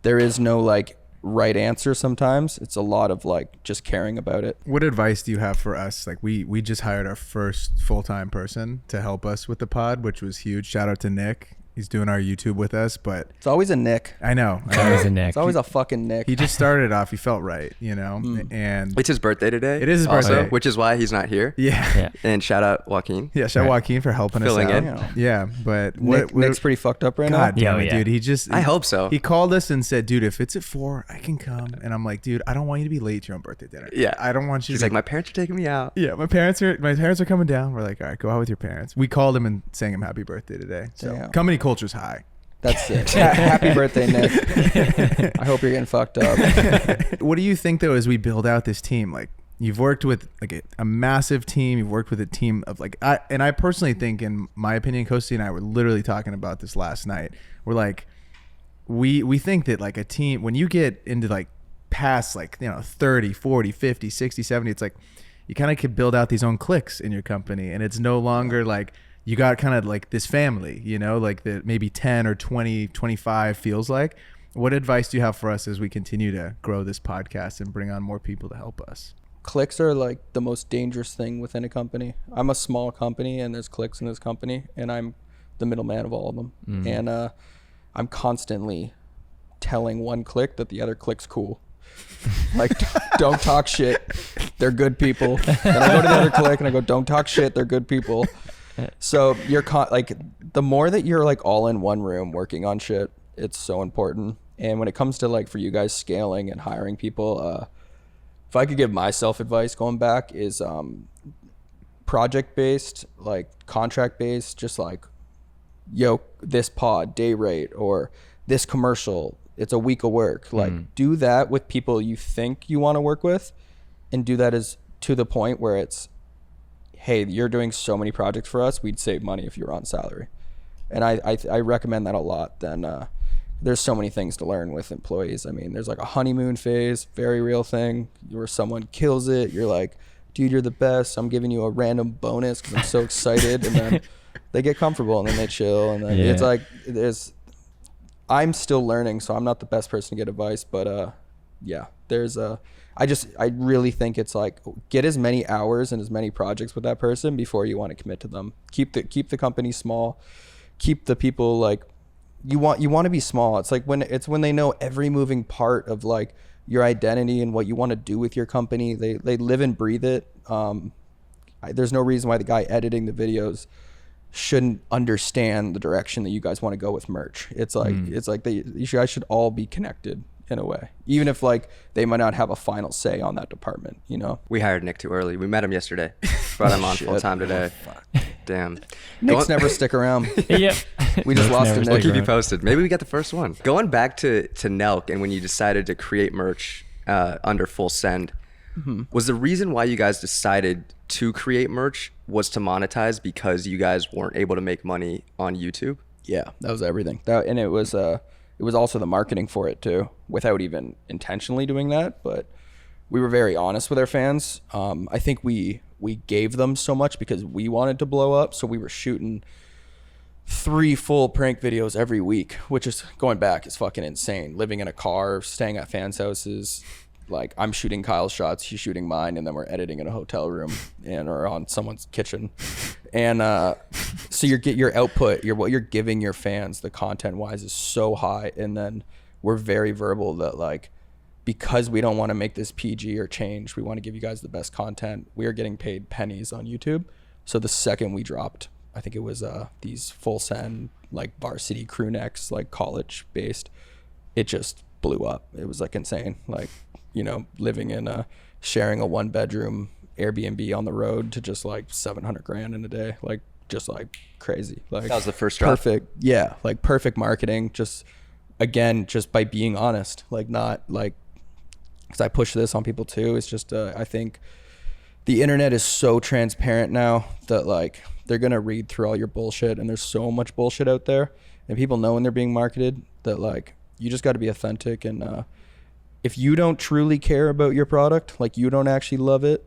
there is no like right answer sometimes. It's a lot of like just caring about it.
What advice do you have for us? Like, we just hired our first full-time person to help us with the pod, which was huge. Shout out to Nick. He's doing our YouTube with us, but
it's always a Nick.
I know.
It's always a Nick.
It's always a fucking Nick.
He just started off. He felt right, you know. And
It's his birthday today.
It is his
also,
birthday,
which is why he's not here.
Yeah.
And shout out Joaquin.
Yeah. Shout out Joaquin for helping
Filling
us
in.
out. Yeah, but
Nick's pretty fucked up right
God
now.
damn it, dude. He just.
I hope so.
He called us and said, "Dude, if it's at 4, I can come." And I'm like, "Dude, I don't want you to be late to your own birthday dinner.
Yeah.
I don't want you."
He's
to
like, my parents are taking me out.
Yeah, my parents are coming down. We're like, all right, go out with your parents. We called him and sang him happy birthday today. So
Damn.
company culture's high.
That's it. Happy birthday, Nick. I hope you're getting fucked up.
What do you think though, as we build out this team? Like, you've worked with like a massive team. You've worked with a team of like, I personally think, in my opinion, Kosti and I were literally talking about this last night. We're like, we think that like a team, when you get into like past like, you know, 30, 40, 50, 60, 70, it's like you kind of could build out these own cliques in your company, and it's no longer like, you got kind of like this family, you know, like that maybe 10 or 20, 25 feels like. What advice do you have for us as we continue to grow this podcast and bring on more people to help us?
Cliques are like the most dangerous thing within a company. I'm a small company and there's cliques in this company and I'm the middleman of all of them. And I'm constantly telling one clique that the other clique's cool. Like, don't talk shit. They're good people. Then I go to the other clique and I go, don't talk shit. They're good people. So you're like, the more that you're like all in one room working on shit, it's so important. And when it comes to like for you guys scaling and hiring people, if I could give myself advice going back is project based, like contract based, just like, yo, this pod day rate or this commercial, it's a week of work. Like do that with people you think you want to work with, and do that as to the point where it's, hey, you're doing so many projects for us, we'd save money if you were on salary. And I recommend that a lot. Then there's so many things to learn with employees. I mean, there's like a honeymoon phase, very real thing, where someone kills it. You're like, dude, you're the best. I'm giving you a random bonus because I'm so excited. And then they get comfortable and then they chill. And then it's like, I'm still learning, so I'm not the best person to get advice. But I really think it's like, get as many hours and as many projects with that person before you want to commit to them. Keep the company small. Keep the people like, you want to be small. It's like when they know every moving part of like your identity and what you want to do with your company. They live and breathe it. There's no reason why the guy editing the videos shouldn't understand the direction that you guys want to go with merch. It's like you guys should all be connected in a way, even if like they might not have a final say on that department, you know.
We hired Nick too early. We met him yesterday. Brought him on full time today. Damn.
Nick's never stick around.
Yep.
We just lost him.
We'll keep you posted. Maybe we get the first one. Going back to Nelk and when you decided to create merch under Full Send, was the reason why you guys decided to create merch was to monetize because you guys weren't able to make money on YouTube?
Yeah, that was everything. And it was also the marketing for it too, without even intentionally doing that. But we were very honest with our fans. I think we gave them so much because we wanted to blow up. So we were shooting 3 full prank videos every week, which is, going back, is fucking insane. Living in a car, staying at fans' houses. Like, I'm shooting Kyle's shots, he's shooting mine, and then we're editing in a hotel room or on someone's kitchen. And so your output, what you're giving your fans, the content wise, is so high. And then we're very verbal that like, because we don't want to make this PG or change, we want to give you guys the best content. We are getting paid pennies on YouTube. So the second we dropped, I think it was these Full Send like varsity crew necks, like college based, it just blew up. It was like insane. Like, you know, living in sharing a 1-bedroom Airbnb on the road to just like $700,000 in a day, like just like crazy. Like
that was the first drop.
Perfect. Yeah, like perfect marketing. Just again, just by being honest, like not like, because I push this on people too. It's just I think the internet is so transparent now that like they're gonna read through all your bullshit, and there's so much bullshit out there, and people know when they're being marketed that like you just got to be authentic. And if you don't truly care about your product, like you don't actually love it,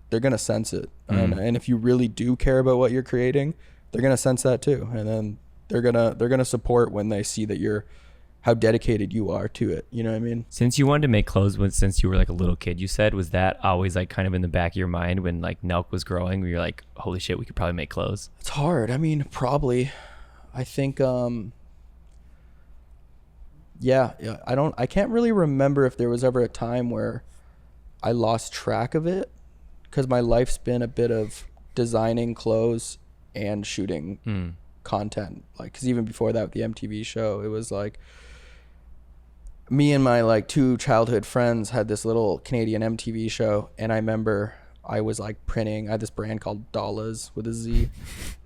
they're gonna sense it. And if you really do care about what you're creating, they're gonna sense that too. And then they're gonna support when they see that how dedicated you are to it. You know what I mean?
Since you wanted to make clothes since you were like a little kid, you said, was that always like kind of in the back of your mind when like Nelk was growing, where you're like, holy shit, we could probably make clothes?
It's hard. I mean, probably. I think yeah, I can't really remember if there was ever a time where I lost track of it, because my life's been a bit of designing clothes and shooting content. Like, because even before that with the MTV show, it was like me and my like 2 childhood friends had this little Canadian MTV show, and I remember I was like printing. I had this brand called Dollars with a Z,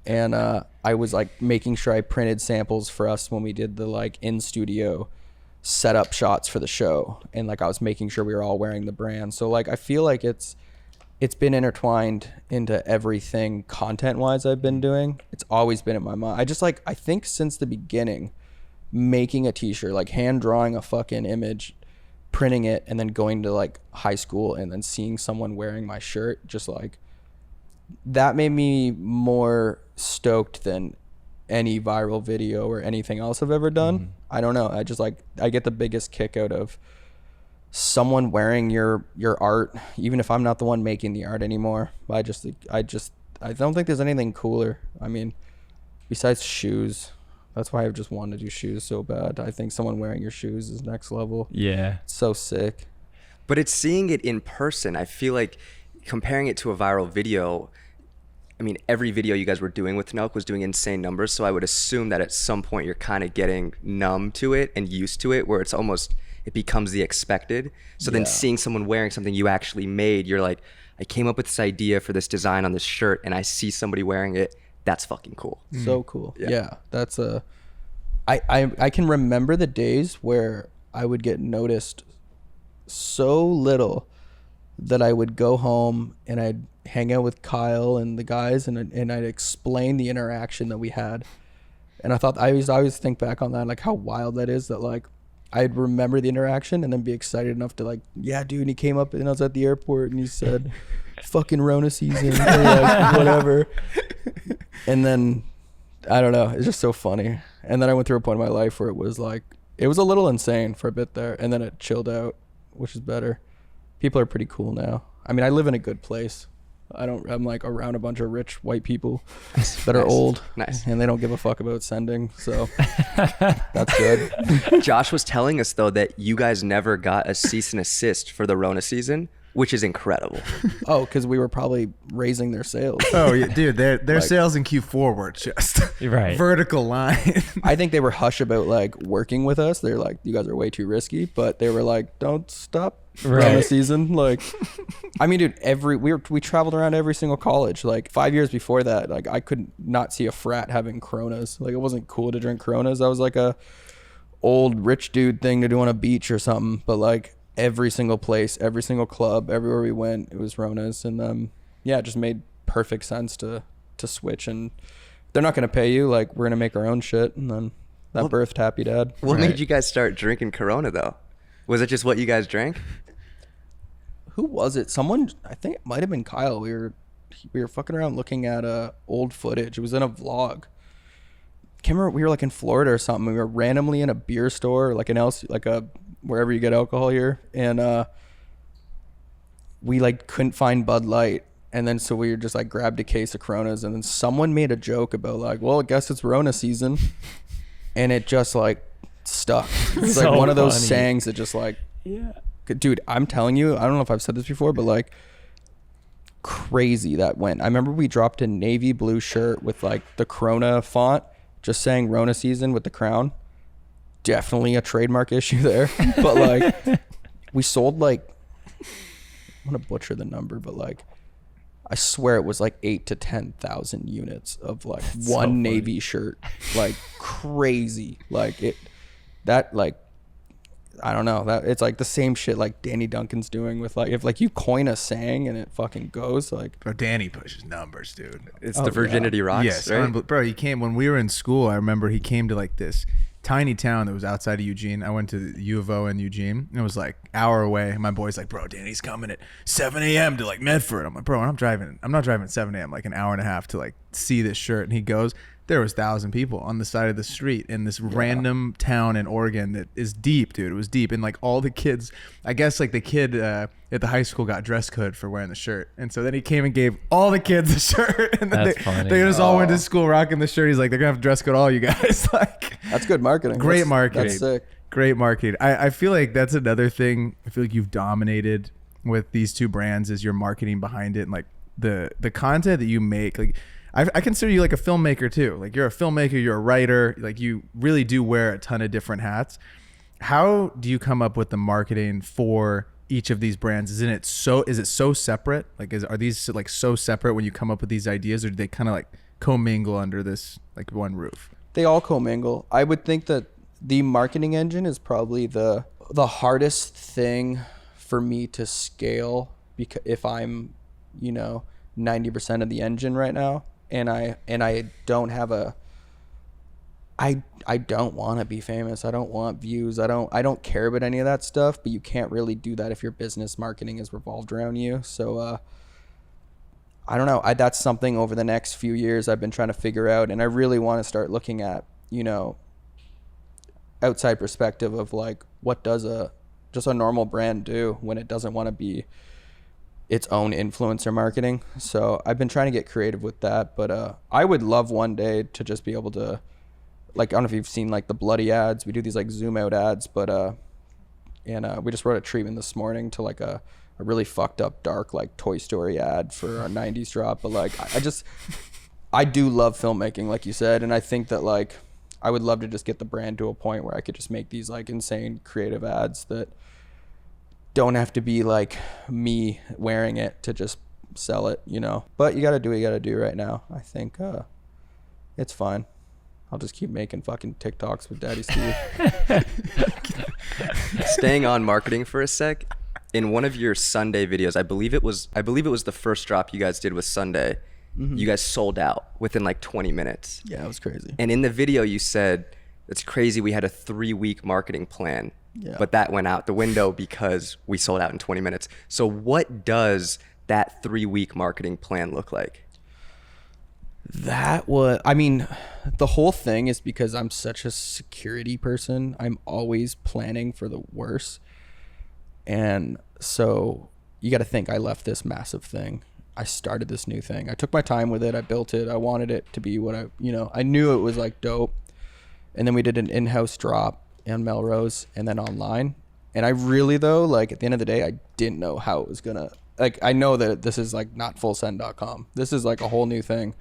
and I was like making sure I printed samples for us when we did the like in studio setup shots for the show, and like I was making sure we were all wearing the brand. So like I feel like it's been intertwined into everything content wise I've been doing. It's always been in my mind. I think since the beginning, making a t-shirt, like hand drawing a fucking image, printing it, and then going to like high school and then seeing someone wearing my shirt, just like that made me more stoked than any viral video or anything else I've ever done. I don't know. I just like, I get the biggest kick out of someone wearing your art, even if I'm not the one making the art anymore. I don't think there's anything cooler. I mean, besides shoes. That's why I just wanted to do shoes so bad. I think someone wearing your shoes is next level.
Yeah.
It's so sick.
But it's seeing it in person. I feel like comparing it to a viral video, I mean, every video you guys were doing with Nelk was doing insane numbers. So I would assume that at some point you're kind of getting numb to it and used to it, where it's almost, it becomes the expected. So then seeing someone wearing something you actually made, you're like, I came up with this idea for this design on this shirt and I see somebody wearing it. That's fucking cool.
So cool. Yeah. That's I can remember the days where I would get noticed so little that I would go home and I'd hang out with Kyle and the guys and I'd explain the interaction that we had. And I thought, I always think back on that, like how wild that is, that like I'd remember the interaction and then be excited enough to like, yeah, dude, and he came up and I was at the airport and he said, fucking Rona season, or like whatever. And then, I don't know, it's just so funny. And then I went through a point in my life where it was like, it was a little insane for a bit there. And then it chilled out, which is better. People are pretty cool now. I mean, I live in a good place. I'm like around a bunch of rich white people that are old.
Nice.
And they don't give a fuck about sending. So that's good.
Josh was telling us though that you guys never got a cease and assist for the Rona season, which is incredible.
Oh, because we were probably raising their sales.
Oh yeah, dude, their
Like-
sales in Q4 were just
Right.
vertical line.
I think they were hush about like working with us. They're like, you guys are way too risky, but they were like, don't stop around the season. Like, I mean, dude, we traveled around every single college. Like 5 years before that, like I could not see a frat having Coronas. Like it wasn't cool to drink Coronas. That was like a old rich dude thing to do on a beach or something. But like every single place, every single club, everywhere we went, it was Ronas. And yeah, it just made perfect sense to switch. And they're not going to pay you. Like we're going to make our own shit. And then that birthed Happy Dad.
What made you guys start drinking Corona though? Was it just what you guys drank?
Who was it? Someone, I think it might have been Kyle. We were fucking around looking at old footage. It was in a vlog. Can't remember, we were like in Florida or something. We were randomly in a beer store, like wherever you get alcohol here, and we like couldn't find Bud Light, and then so we just like grabbed a case of Coronas, and then someone made a joke about like, well, I guess it's Rona season, and it just like stuck. It's
So
like one of those
funny.
sayings that just like,
Yeah.
dude, I'm telling you, I don't know if I've said this before, but like crazy that went. I remember we dropped a navy blue shirt with like the Corona font, just saying Rona season with the crown. Definitely a trademark issue there. But like we sold like, I'm gonna butcher the number, but like I swear it was like 8,000 to 10,000 units of like one navy shirt. Like crazy. Like I don't know, that it's like the same shit like Danny Duncan's doing with like, if like you coin a saying and it fucking goes like,
Bro, Danny pushes numbers, dude.
It's the Virginity Rocks,
Yes,
right?
bro. He came when we were in school. I remember he came to like this tiny town that was outside of Eugene. I went to the U of O in Eugene. It was like an hour away. My boy's like, bro, Danny's coming at 7 a.m. to like Medford. I'm like, bro, I'm not driving at 7 a.m. like an hour and a half to like see this shirt. And he goes, there was 1,000 people on the side of the street in this random town in Oregon that is deep, dude. It was deep. And like all the kids, I guess like the kid at the high school got dress code for wearing the shirt. And so then he came and gave all the kids the shirt. And then
That's funny.
they just all went to school rocking the shirt. He's like, they're going to have to dress code all you guys. Like,
that's good marketing.
great marketing.
That's sick.
Great marketing. I feel like that's another thing. I feel like you've dominated with these two brands is your marketing behind it, and like the content that you make. Like I consider you like a filmmaker too. Like you're a filmmaker, you're a writer. Like you really do wear a ton of different hats. How do you come up with the marketing for each of these brands? Is it so separate? Like are these like so separate when you come up with these ideas, or do they kind of like commingle under this like one roof?
They all commingle. I would think that the marketing engine is probably the hardest thing for me to scale, because if I'm 90% of the engine right now, and I don't have I don't want to be famous. I don't want views. I don't care about any of that stuff, but you can't really do that if your business marketing is revolved around you. So I don't know. That's something over the next few years I've been trying to figure out. And I really want to start looking at, you know, outside perspective of like, what does just a normal brand do when it doesn't want to be its own influencer marketing? So I've been trying to get creative with that, but I would love one day to just be able to, like, I don't know if you've seen like the bloody ads. We do these like zoom out ads, but we just wrote a treatment this morning to like a really fucked up dark like Toy Story ad for our 90s drop. But like I do love filmmaking, like you said, and I think that like I would love to just get the brand to a point where I could just make these like insane creative ads that don't have to be like me wearing it to just sell it, you know. But you got to do what you got to do right now. I think it's fine. I'll just keep making fucking TikToks with Daddy Steve.
Staying on marketing for a sec, in one of your Sunday videos, I believe it was the first drop you guys did with Sunday. Mm-hmm. You guys sold out within like 20 minutes.
Yeah, it was crazy.
And in the video you said, it's crazy, we had a 3-week marketing plan. Yeah. But that went out the window because we sold out in 20 minutes. So what does that 3-week marketing plan look like?
I mean, the whole thing is because I'm such a security person. I'm always planning for the worst. And so you got to think, I left this massive thing. I started this new thing. I took my time with it. I built it. I wanted it to be what I knew it was like dope. And then we did an in-house drop on Melrose and then online. And I really, though, like at the end of the day, I didn't know how it was going to, like, I know that this is like not fullsend.com. This is like a whole new thing.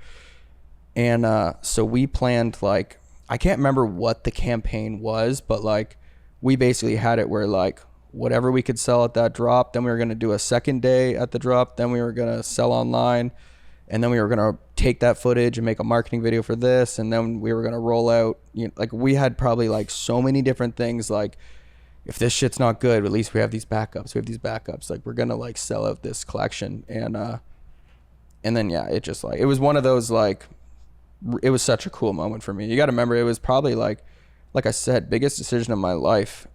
And so we planned, like, I can't remember what the campaign was, but like we basically had it where like whatever we could sell at that drop, then we were going to do a second day at the drop, then we were going to sell online, and then we were going to take that footage and make a marketing video for this, and then we were going to roll out, you know, like we had probably like so many different things. Like, if this shit's not good, at least we have these backups. Like, we're going to like sell out this collection. And then, yeah, it just like, it was one of those, like, it was such a cool moment for me. You got to remember, it was probably like I said, biggest decision of my life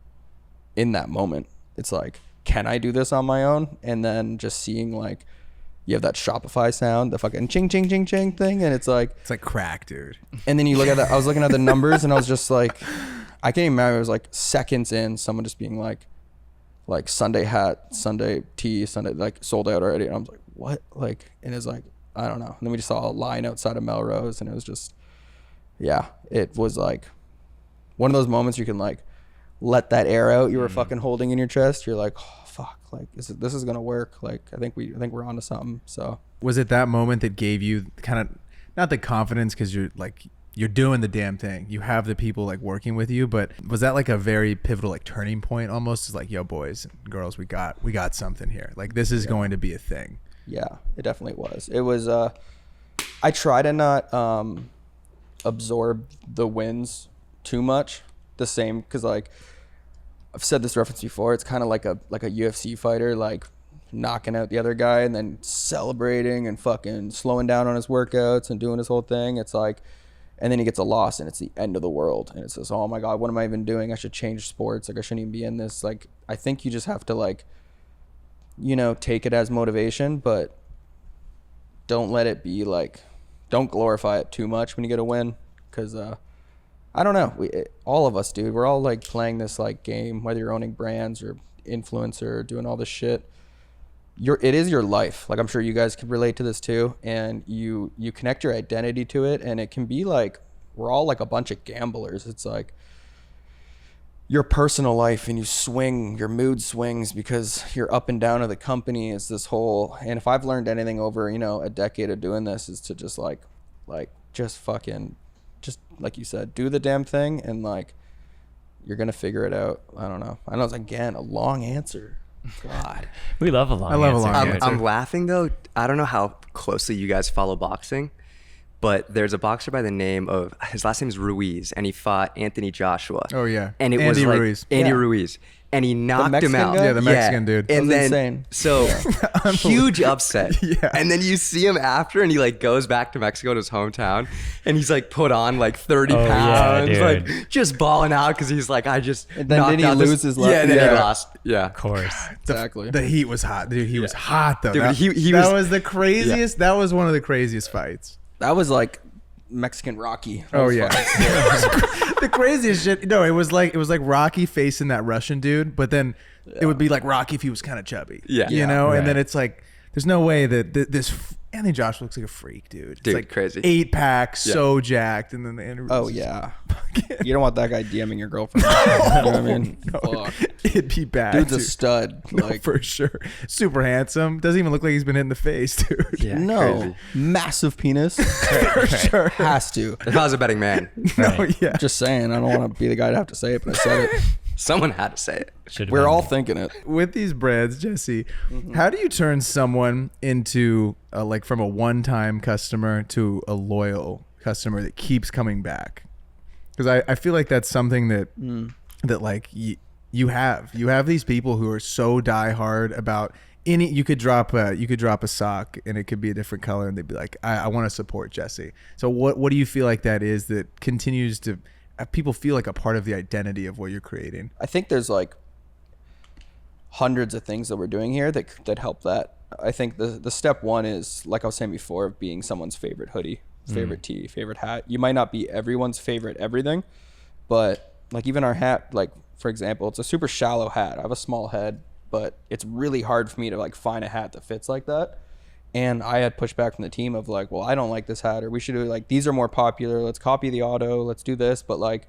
in that moment. It's like, can I do this on my own? And then just seeing like, you have that Shopify sound, the fucking ching, ching, ching, ching thing. And it's like
crack, dude.
And then you look at that, I was looking at the numbers and I was just like, I can't even remember. It was like seconds in, someone just being like Sunday hat, Sunday tee, Sunday, like sold out already. And I was like, what? Like, and it's like, I don't know. And then we just saw a line outside of Melrose and it was just, yeah, it was like one of those moments you can like let that air out you were fucking holding in your chest. You're like, oh, fuck, like this is gonna work. Like I think we're onto something. So
was it that moment that gave you kind of not the confidence, because you're doing the damn thing, you have the people like working with you, but was that like a very pivotal like turning point almost? It's like, yo, boys and girls, we got something here. Like, this is going to be a thing.
Yeah, it definitely was. It was I try to not absorb the wins too much. The same, because like I've said this reference before, it's kind of like a UFC fighter, like knocking out the other guy and then celebrating and fucking slowing down on his workouts and doing his whole thing. It's like, and then he gets a loss and it's the end of the world and it's just, oh my god, what am I even doing? I should change sports. Like, I shouldn't even be in this. Like, I think you just have to, like, you know, take it as motivation, but don't let it be like, don't glorify it too much when you get a win, because I don't know. All of us, dude, we're all like playing this like game, whether you're owning brands or influencer or doing all this shit. It is your life. Like, I'm sure you guys can relate to this too. And you connect your identity to it, and it can be like, we're all like a bunch of gamblers. It's like your personal life, and your mood swings because you're up and down of the company. Is this whole, and if I've learned anything over, you know, a decade of doing this, is to just like just fucking, just like you said, do the damn thing, and like you're gonna figure it out. I don't know. I know it's, again, a long answer. God,
we love a long answer.
I'm laughing though. I don't know how closely you guys follow boxing, but there's a boxer by the name of, his last name is Ruiz, and he fought Anthony Joshua.
Oh yeah,
and it
Andy
was like
Ruiz.
Andy Ruiz, and he knocked him
Mexican
out.
guy?
Yeah, the Mexican dude.
And
That was
then
insane.
so huge upset.
Yeah.
And then you see him after, and he like goes back to Mexico to his hometown, and he's like put on like 30
Oh, yeah,
pounds,
dude.
like just balling out because he's like, I just
And then
knocked
did he
out this-
lose his left?
Yeah, and then
Yeah.
he lost. Yeah.
Of course.
Exactly.
The heat was hot, dude. He was hot though.
Dude,
that,
he
that
was-
was the craziest. That was one of the craziest fights.
That was like Mexican Rocky. That
Oh
was
yeah,
fucking-
the craziest shit. No, it was like Rocky facing that Russian dude, but then it would be like Rocky if he was kind of chubby.
Yeah.
you know. And then
Right.
it's like, there's no way that this Anthony Josh looks like a freak, dude. It's
Dude,
like
crazy.
8-pack, so jacked, and then the Andrew.
Oh
was-
yeah. You don't want that guy DMing your girlfriend. You know what I mean?
No,
Fuck.
it'd be bad.
Dude's a
dude.
stud.
No,
Like
for sure. Super handsome. Doesn't even look like he's been hit in the face, dude.
Yeah,
no,
crazy.
massive penis.
For sure.
Has to.
If I was a betting man,
No, yeah.
Just saying. I don't want to be the guy to have to say it, but I said it.
someone had to say it.
Should've
We're
been
all
me.
thinking it.
With these brands, Jesse,
Mm-hmm.
how do you turn someone into like from a one-time customer to a loyal customer that keeps coming back? Because I feel like that's something that that like you have these people who are so diehard about any. You could drop a sock and it could be a different color and they'd be like, I want to support Jesse. So what do you feel like that is that continues to people feel like a part of the identity of what you're creating?
I think there's like hundreds of things that we're doing here that help that. I think the step one is, like I was saying before, of being someone's favorite hoodie, favorite tee, favorite hat. You might not be everyone's favorite everything, but like even our hat, like for example, it's a super shallow hat. I have a small head, but it's really hard for me to like find a hat that fits like that. And I had pushback from the team of like, well, I don't like this hat, or we should do like, these are more popular. Let's copy the auto. Let's do this. But like,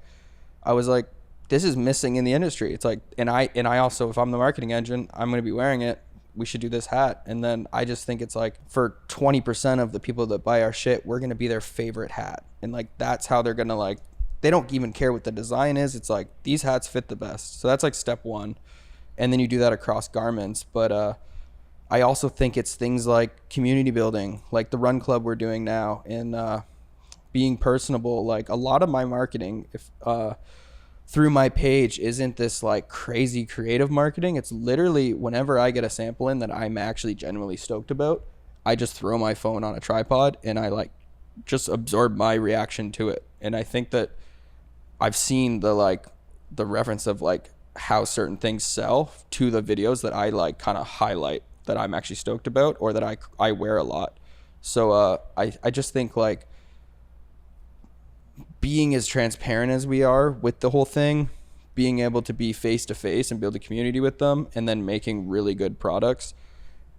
I was like, this is missing in the industry. It's like, and I also, if I'm the marketing engine, I'm going to be wearing it. We should do this hat. And then I just think it's like for 20% of the people that buy our shit, we're going to be their favorite hat. And like, that's how they're going to like, they don't even care what the design is. It's like, these hats fit the best. So that's like step one. And then you do that across garments. But, I also think it's things like community building, like the run club we're doing now, and being personable. Like a lot of my marketing, if through my page, isn't this like crazy creative marketing. It's literally whenever I get a sample in that I'm actually genuinely stoked about, I just throw my phone on a tripod and I like just absorb my reaction to it. And I think that I've seen the reference of like how certain things sell to the videos that I like kind of highlight that I'm actually stoked about, or that I wear a lot. So I just think like being as transparent as we are with the whole thing, being able to be face to face and build a community with them, and then making really good products.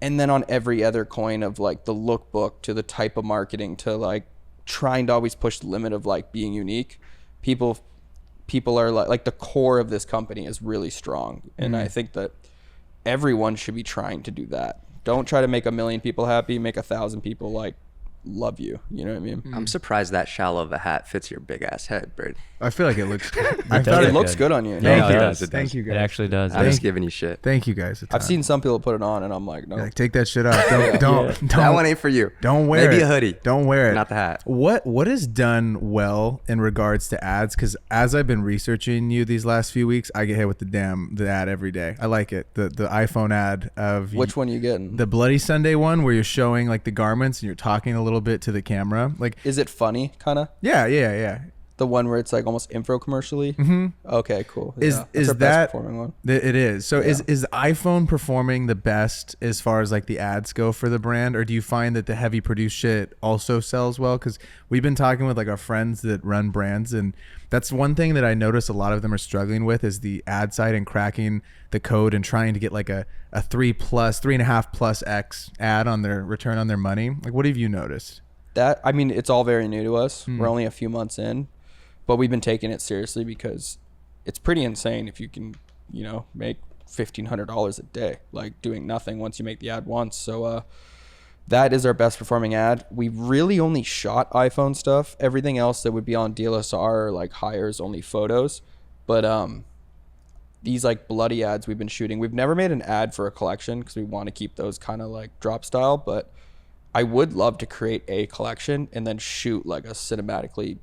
And then on every other coin of like the lookbook to the type of marketing to like trying to always push the limit of like being unique, people are like the core of this company is really strong. And I think that everyone should be trying to do that. Don't try to make 1 million people happy, make 1,000 people like love you. You know what I mean?
I'm surprised that shallow of a hat fits your big ass head, Bird.
I feel like it looks.
does
thought
It
look
looks
good.
good on you.
Yeah,
it
it
does,
does.
it
Thank you guys.
It actually does.
I'm just giving you shit.
Thank you guys.
I've seen some people put it on and I'm like, no.
Like, take that shit off. Don't
That one ain't for you.
Don't wear it.
Maybe a hoodie.
Don't wear it.
Not the hat.
What is done well in regards to ads? Because as I've been researching you these last few weeks, I get hit with the ad every day. I like it. The iPhone ad of
Which one are you getting?
the Bloody Sunday one where you're showing like the garments and you're talking a little bit to the camera. Like
Is it funny, kind of?
yeah.
The one where it's like almost info commercially? Mm-hmm. Okay, cool.
Is
That's
is
our best
that
performing one.
It is. So is iPhone performing the best as far as like the ads go for the brand, or do you find that the heavy produced shit also sells well? Because we've been talking with like our friends that run brands, and that's one thing that I notice a lot of them are struggling with is the ad side and cracking the code and trying to get like a 3.5+ X ad on their return on their money. Like, what have you noticed?
That, I mean, it's all very new to us. We're only a few months in, but we've been taking it seriously because it's pretty insane if you can, make $1,500 a day, like doing nothing once you make the ad once. So that is our best performing ad. We really only shot iPhone stuff. Everything else that would be on DLSR are like hires only photos. But these like bloody ads we've been shooting, we've never made an ad for a collection because we want to keep those kind of like drop style. But I would love to create a collection and then shoot like a cinematically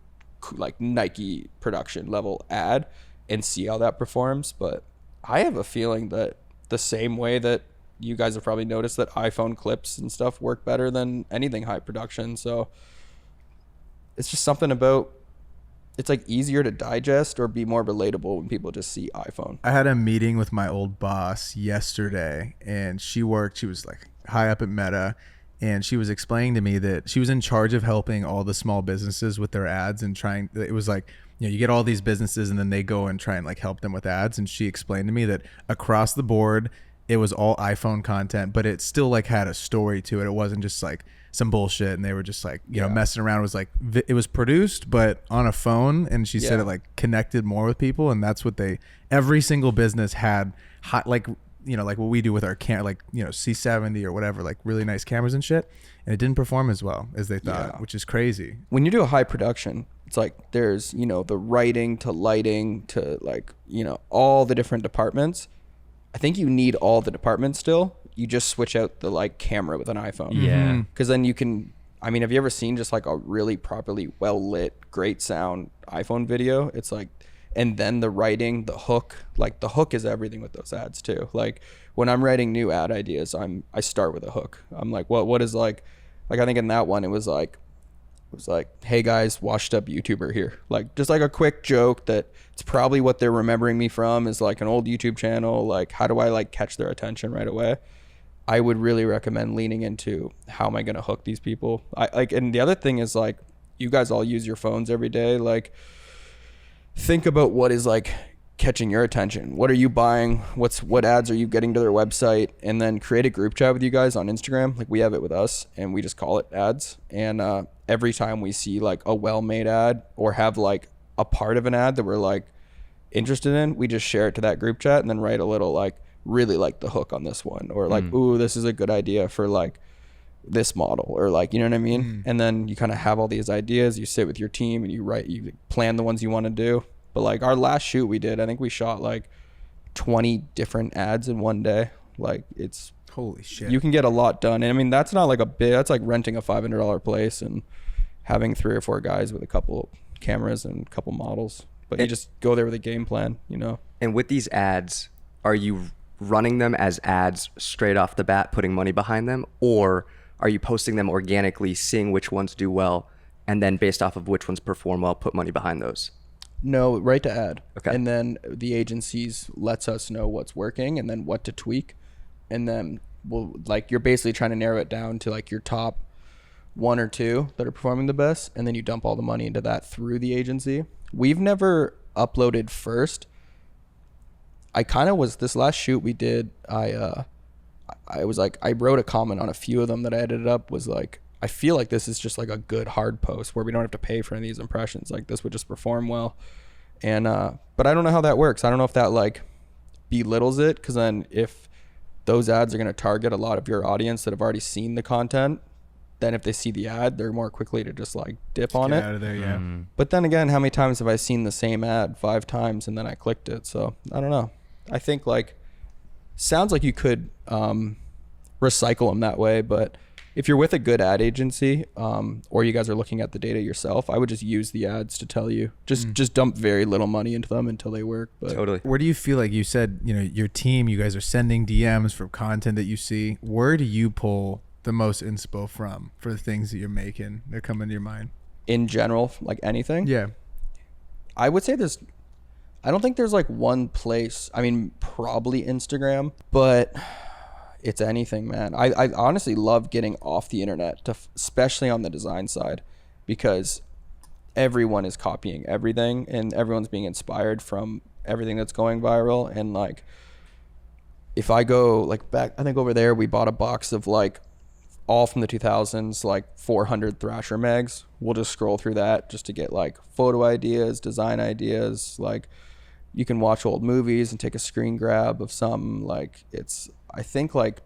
like Nike production level ad and see how that performs. But I have a feeling that the same way that you guys have probably noticed that iPhone clips and stuff work better than anything high production. So it's just something about, it's like easier to digest or be more relatable when people just see iPhone.
I had a meeting with my old boss yesterday, and she was like high up at Meta, and she was explaining to me that she was in charge of helping all the small businesses with their ads and it was like, you get all these businesses and then they go and try and like help them with ads. And she explained to me that across the board, it was all iPhone content, but it still like had a story to it. It wasn't just like some bullshit and they were just like, you know, messing around. It was like, it was produced, but on a phone. And she said it like connected more with people. And that's what every single business had like, you know, like what we do with our like, you know, C70 or whatever, like really nice cameras and shit. And it didn't perform as well as they thought, which is crazy.
When you do a high production, it's like there's, you know, the writing to lighting to like, you know, all the different departments. I think you need all the departments still. You just switch out the like camera with an iPhone.
Yeah.
Because then you can, I mean, have you ever seen just like a really properly well lit, great sound iPhone video? It's like, and then the writing, the hook, like the hook is everything with those ads too. Like when I'm writing new ad ideas, I start with a hook. I'm like, what is like I think in that one, it was like, hey guys, washed up YouTuber here. Like just like a quick joke that it's probably what they're remembering me from is like an old YouTube channel. Like how do I like catch their attention right away? I would really recommend leaning into how am I going to hook these people? And the other thing is like, you guys all use your phones every day. Like think about what is like catching your attention. What are you buying? What ads are you getting to their website? And then create a group chat with you guys on Instagram. Like we have it with us and we just call it ads. And every time we see like a well-made ad or have like a part of an ad that we're like interested in, we just share it to that group chat and then write a little like, really like the hook on this one, or like, ooh, this is a good idea for like this model, or like, you know what I mean? And then you kind of have all these ideas, you sit with your team and you plan the ones you want to do. But like our last shoot we did, I think we shot like 20 different ads in one day. Like it's
holy shit.
You can get a lot done. And I mean, that's not like that's like renting a $500 place and having 3 or 4 guys with a couple cameras and a couple models. But you just go there with a game plan, you know?
And with these ads, are you running them as ads straight off the bat, putting money behind them, or are you posting them organically, seeing which ones do well, and then based off of which ones perform well, put money behind those?
No, right to ad.
Okay.
And then the agencies lets us know what's working and then what to tweak. And then we'll like, you're basically trying to narrow it down to like your top 1 or 2 that are performing the best. And then you dump all the money into that through the agency. We've never uploaded first. I kind of was, this last shoot we did, I was like, I wrote a comment on a few of them that I edited up, was like, I feel like this is just like a good hard post where we don't have to pay for any of these impressions. Like this would just perform well. And, but I don't know how that works. I don't know if that like belittles it. Cause then if those ads are going to target a lot of your audience that have already seen the content, then if they see the ad, they're more quickly to just like dip on it.
Out of there, yeah.
But then again, how many times have I seen the same ad 5 times and then I clicked it? So I don't know. I think like, sounds like you could recycle them that way, but if you're with a good ad agency, or you guys are looking at the data yourself, I would just use the ads to tell you. Just dump very little money into them until they work. But
Totally.
Where do you feel like, you said, you know, your team, you guys are sending DMs for content that you see. Where do you pull the most inspo from for the things that you're making that come into your mind?
in general, like anything?
Yeah.
I would say I don't think there's like one place. I mean, probably Instagram, but it's anything, man. I honestly love getting off the internet, especially on the design side, because everyone is copying everything and everyone's being inspired from everything that's going viral. And like, if I go like back, I think over there, we bought a box of like all from the 2000s, like 400 Thrasher mags. We'll just scroll through that just to get like photo ideas, design ideas. Like, you can watch old movies and take a screen grab of some. Like, I think like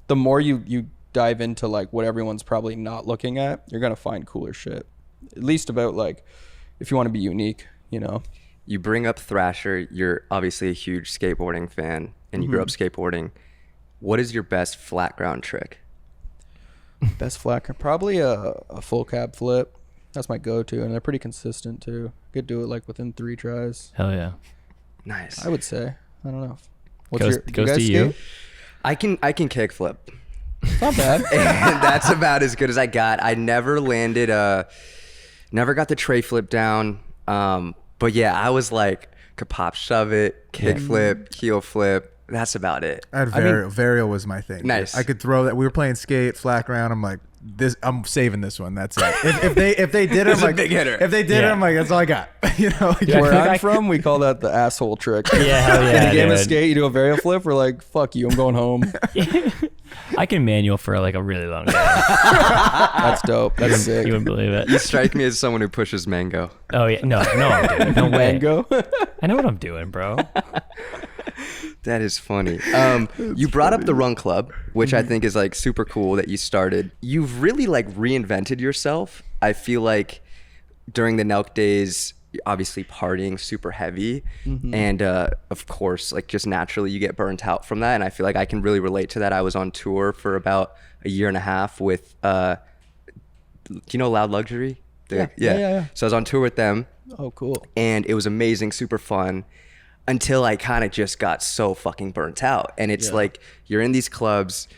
the more you dive into like what everyone's probably not looking at, you're gonna find cooler shit. At least about like, if you want to be unique, you know.
You bring up Thrasher. You're obviously a huge skateboarding fan, and you grew up skateboarding. What is your best flat ground trick?
Best flat, probably a full cab flip. That's my go-to, and they're pretty consistent too. Could do it like within 3 tries.
Hell yeah.
Nice.
I would say. I don't know.
Goes to you.
skate?
I can kickflip.
It's not bad.
And that's about as good as I got. I never landed never got the tray flip down. But yeah, I was like kapop shove it, kick flip, heel flip. That's about it.
I had varial was my thing.
Nice.
I could throw that. We were playing skate, flatground. I'm like, I'm saving this one. That's it. If they did it, I'm like,
big hitter.
If they did it, I'm like, that's all I got. You know, like,
Where I'm from, we call that the asshole trick.
Yeah, hell yeah,
In a game of
dude.
skate, you do a varial flip, we're like, fuck you, I'm going home.
I can manual for like a really long time.
That's dope. That's sick.
You wouldn't believe it.
You strike me as someone who pushes mango.
Oh yeah, no, I'm doing. No way.
Mango.
I know what I'm doing, bro.
That is funny. You brought up the Run Club, which I think is like super cool that you started. You've really like reinvented yourself. I feel like during the Nelk days, obviously partying super heavy, and of course, like just naturally you get burnt out from that. And I feel like I can really relate to that. I was on tour for about a year and a half with, do you know Loud Luxury?
Yeah.
So I was on tour with them.
Oh, cool.
And it was amazing, super fun, until I kind of just got so fucking burnt out. And it's like you're in these clubs,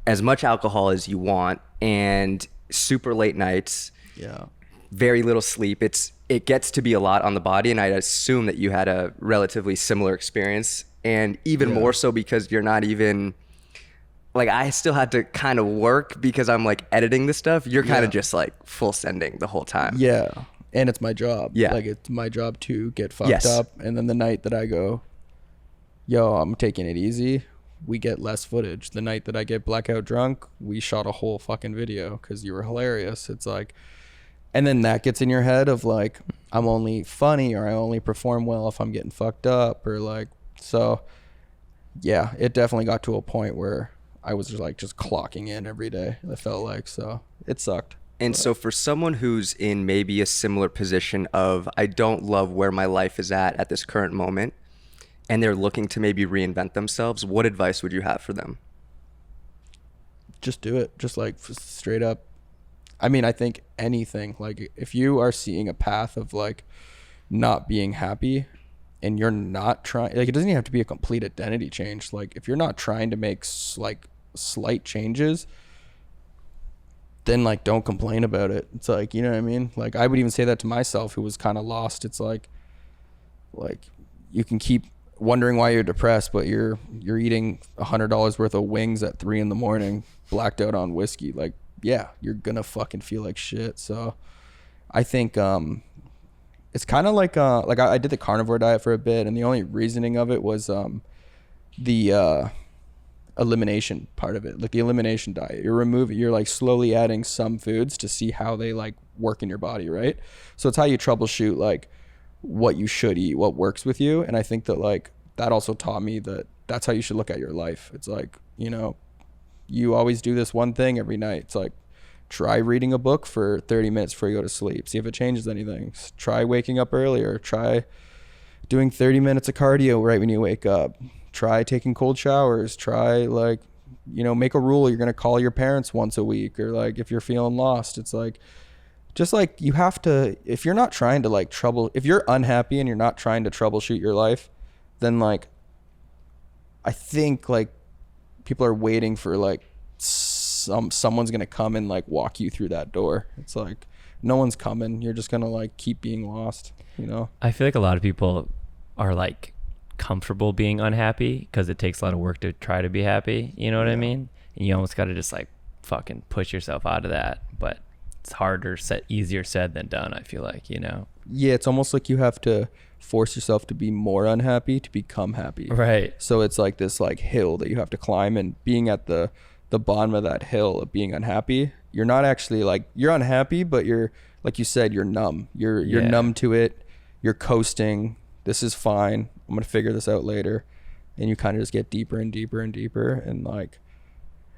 as much alcohol as you want, and super late nights.
Yeah.
Very little sleep. It gets to be a lot on the body, and I assume that you had a relatively similar experience, and even more so because you're not even like, I still had to kind of work because I'm like editing this stuff. You're kind of just like full sending the whole time.
Yeah. And it's my job.
Yeah.
Like, it's my job to get fucked up. And then the night that I go, yo, I'm taking it easy, we get less footage. The night that I get blackout drunk, we shot a whole fucking video because you were hilarious. It's like, and then that gets in your head of like, I'm only funny, or I only perform well if I'm getting fucked up, or like, so yeah, it definitely got to a point where I was just like just clocking in every day. I felt like, so it sucked.
And so for someone who's in maybe a similar position of, I don't love where my life is at this current moment, and they're looking to maybe reinvent themselves, what advice would you have for them?
Just do it. Just like straight up. I mean, I think anything, like if you are seeing a path of like not being happy, and you're not trying, like, it doesn't even have to be a complete identity change. Like if you're not trying to make like slight changes, then like don't complain about it. It's like, you know what I mean? Like I would even say that to myself, who was kind of lost. It's like you can keep wondering why you're depressed, but you're eating $100 worth of wings at 3 a.m, blacked out on whiskey. Like, yeah, you're gonna fucking feel like shit. So I think it's kind of like I did the carnivore diet for a bit, and the only reasoning of it was the elimination part of it, like the elimination diet. You're like slowly adding some foods to see how they like work in your body, right? So it's how you troubleshoot like what you should eat, what works with you. And I think that like that also taught me that that's how you should look at your life. It's like, you know, you always do this one thing every night. It's like, try reading a book for 30 minutes before you go to sleep, see if it changes anything. Try waking up earlier, try doing 30 minutes of cardio right when you wake up. Try taking cold showers. Try like, you know, make a rule. You're going to call your parents once a week, or like if you're feeling lost, it's like, just like you have to, if you're not trying to like if you're unhappy and you're not trying to troubleshoot your life, then like, I think like people are waiting for like someone's going to come and like walk you through that door. It's like, no one's coming. You're just going to like keep being lost, you know?
I feel like a lot of people are like comfortable being unhappy because it takes a lot of work to try to be happy, you know what I mean? And you almost got to just like fucking push yourself out of that, but it's easier said than done, I feel like, you know?
Yeah, it's almost like you have to force yourself to be more unhappy to become happy,
right?
So it's like this like hill that you have to climb, and being at the bottom of that hill of being unhappy, you're not actually like, you're unhappy, but you're, like you said, you're numb. You're numb to it. You're coasting. This is fine. I'm going to figure this out later. And you kind of just get deeper and deeper and deeper. And like,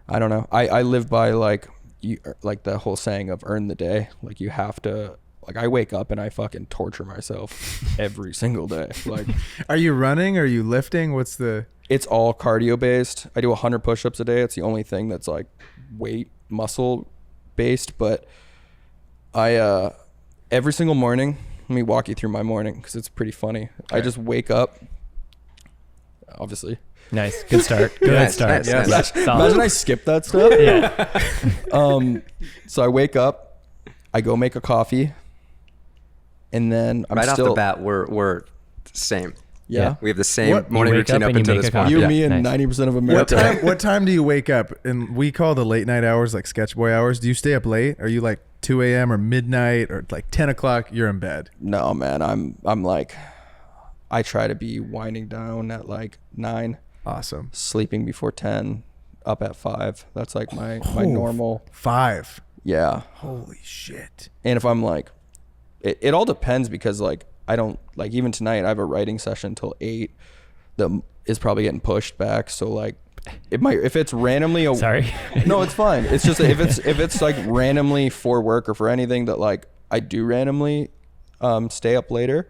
I don't know. I live by like the whole saying of earn the day. Like you have to, like I wake up and I fucking torture myself every single day. Like,
are you running? Are you lifting? What's the...
It's all cardio based. I do 100 push-ups a day. It's the only thing that's like weight, muscle based. But I, every single morning, let me walk you through my morning because it's pretty funny. Okay. I just wake up. obviously.
Nice. Good start. Good
Nice,
start.
nice, nice.
Imagine I skip that stuff.
Yeah.
So I wake up, I go make a coffee, and then I'm
right
still,
off the bat, we're same.
Yeah.
We have the same
What?
morning
You wake
routine
up
up
and you
until
make
this
a
point.
coffee.
You,
Yeah.
me, and
Nice.
90% of America.
What time do you wake up? And we call the late night hours like sketch boy hours. Do you stay up late? Are you like 2 a.m. or midnight or like 10 o'clock? You're in bed.
No, man. I'm like, I try to be winding down at like 9,
Awesome.
sleeping before 10, up at 5. That's like my
Oh,
normal.
5.
Yeah.
Holy shit.
And if I'm like, it all depends because like I don't like even tonight I have a writing session till 8 that is probably getting pushed back. So like it might, if it's randomly
Sorry.
no, it's fine. It's just that if it's like randomly for work or for anything that like I do randomly stay up later,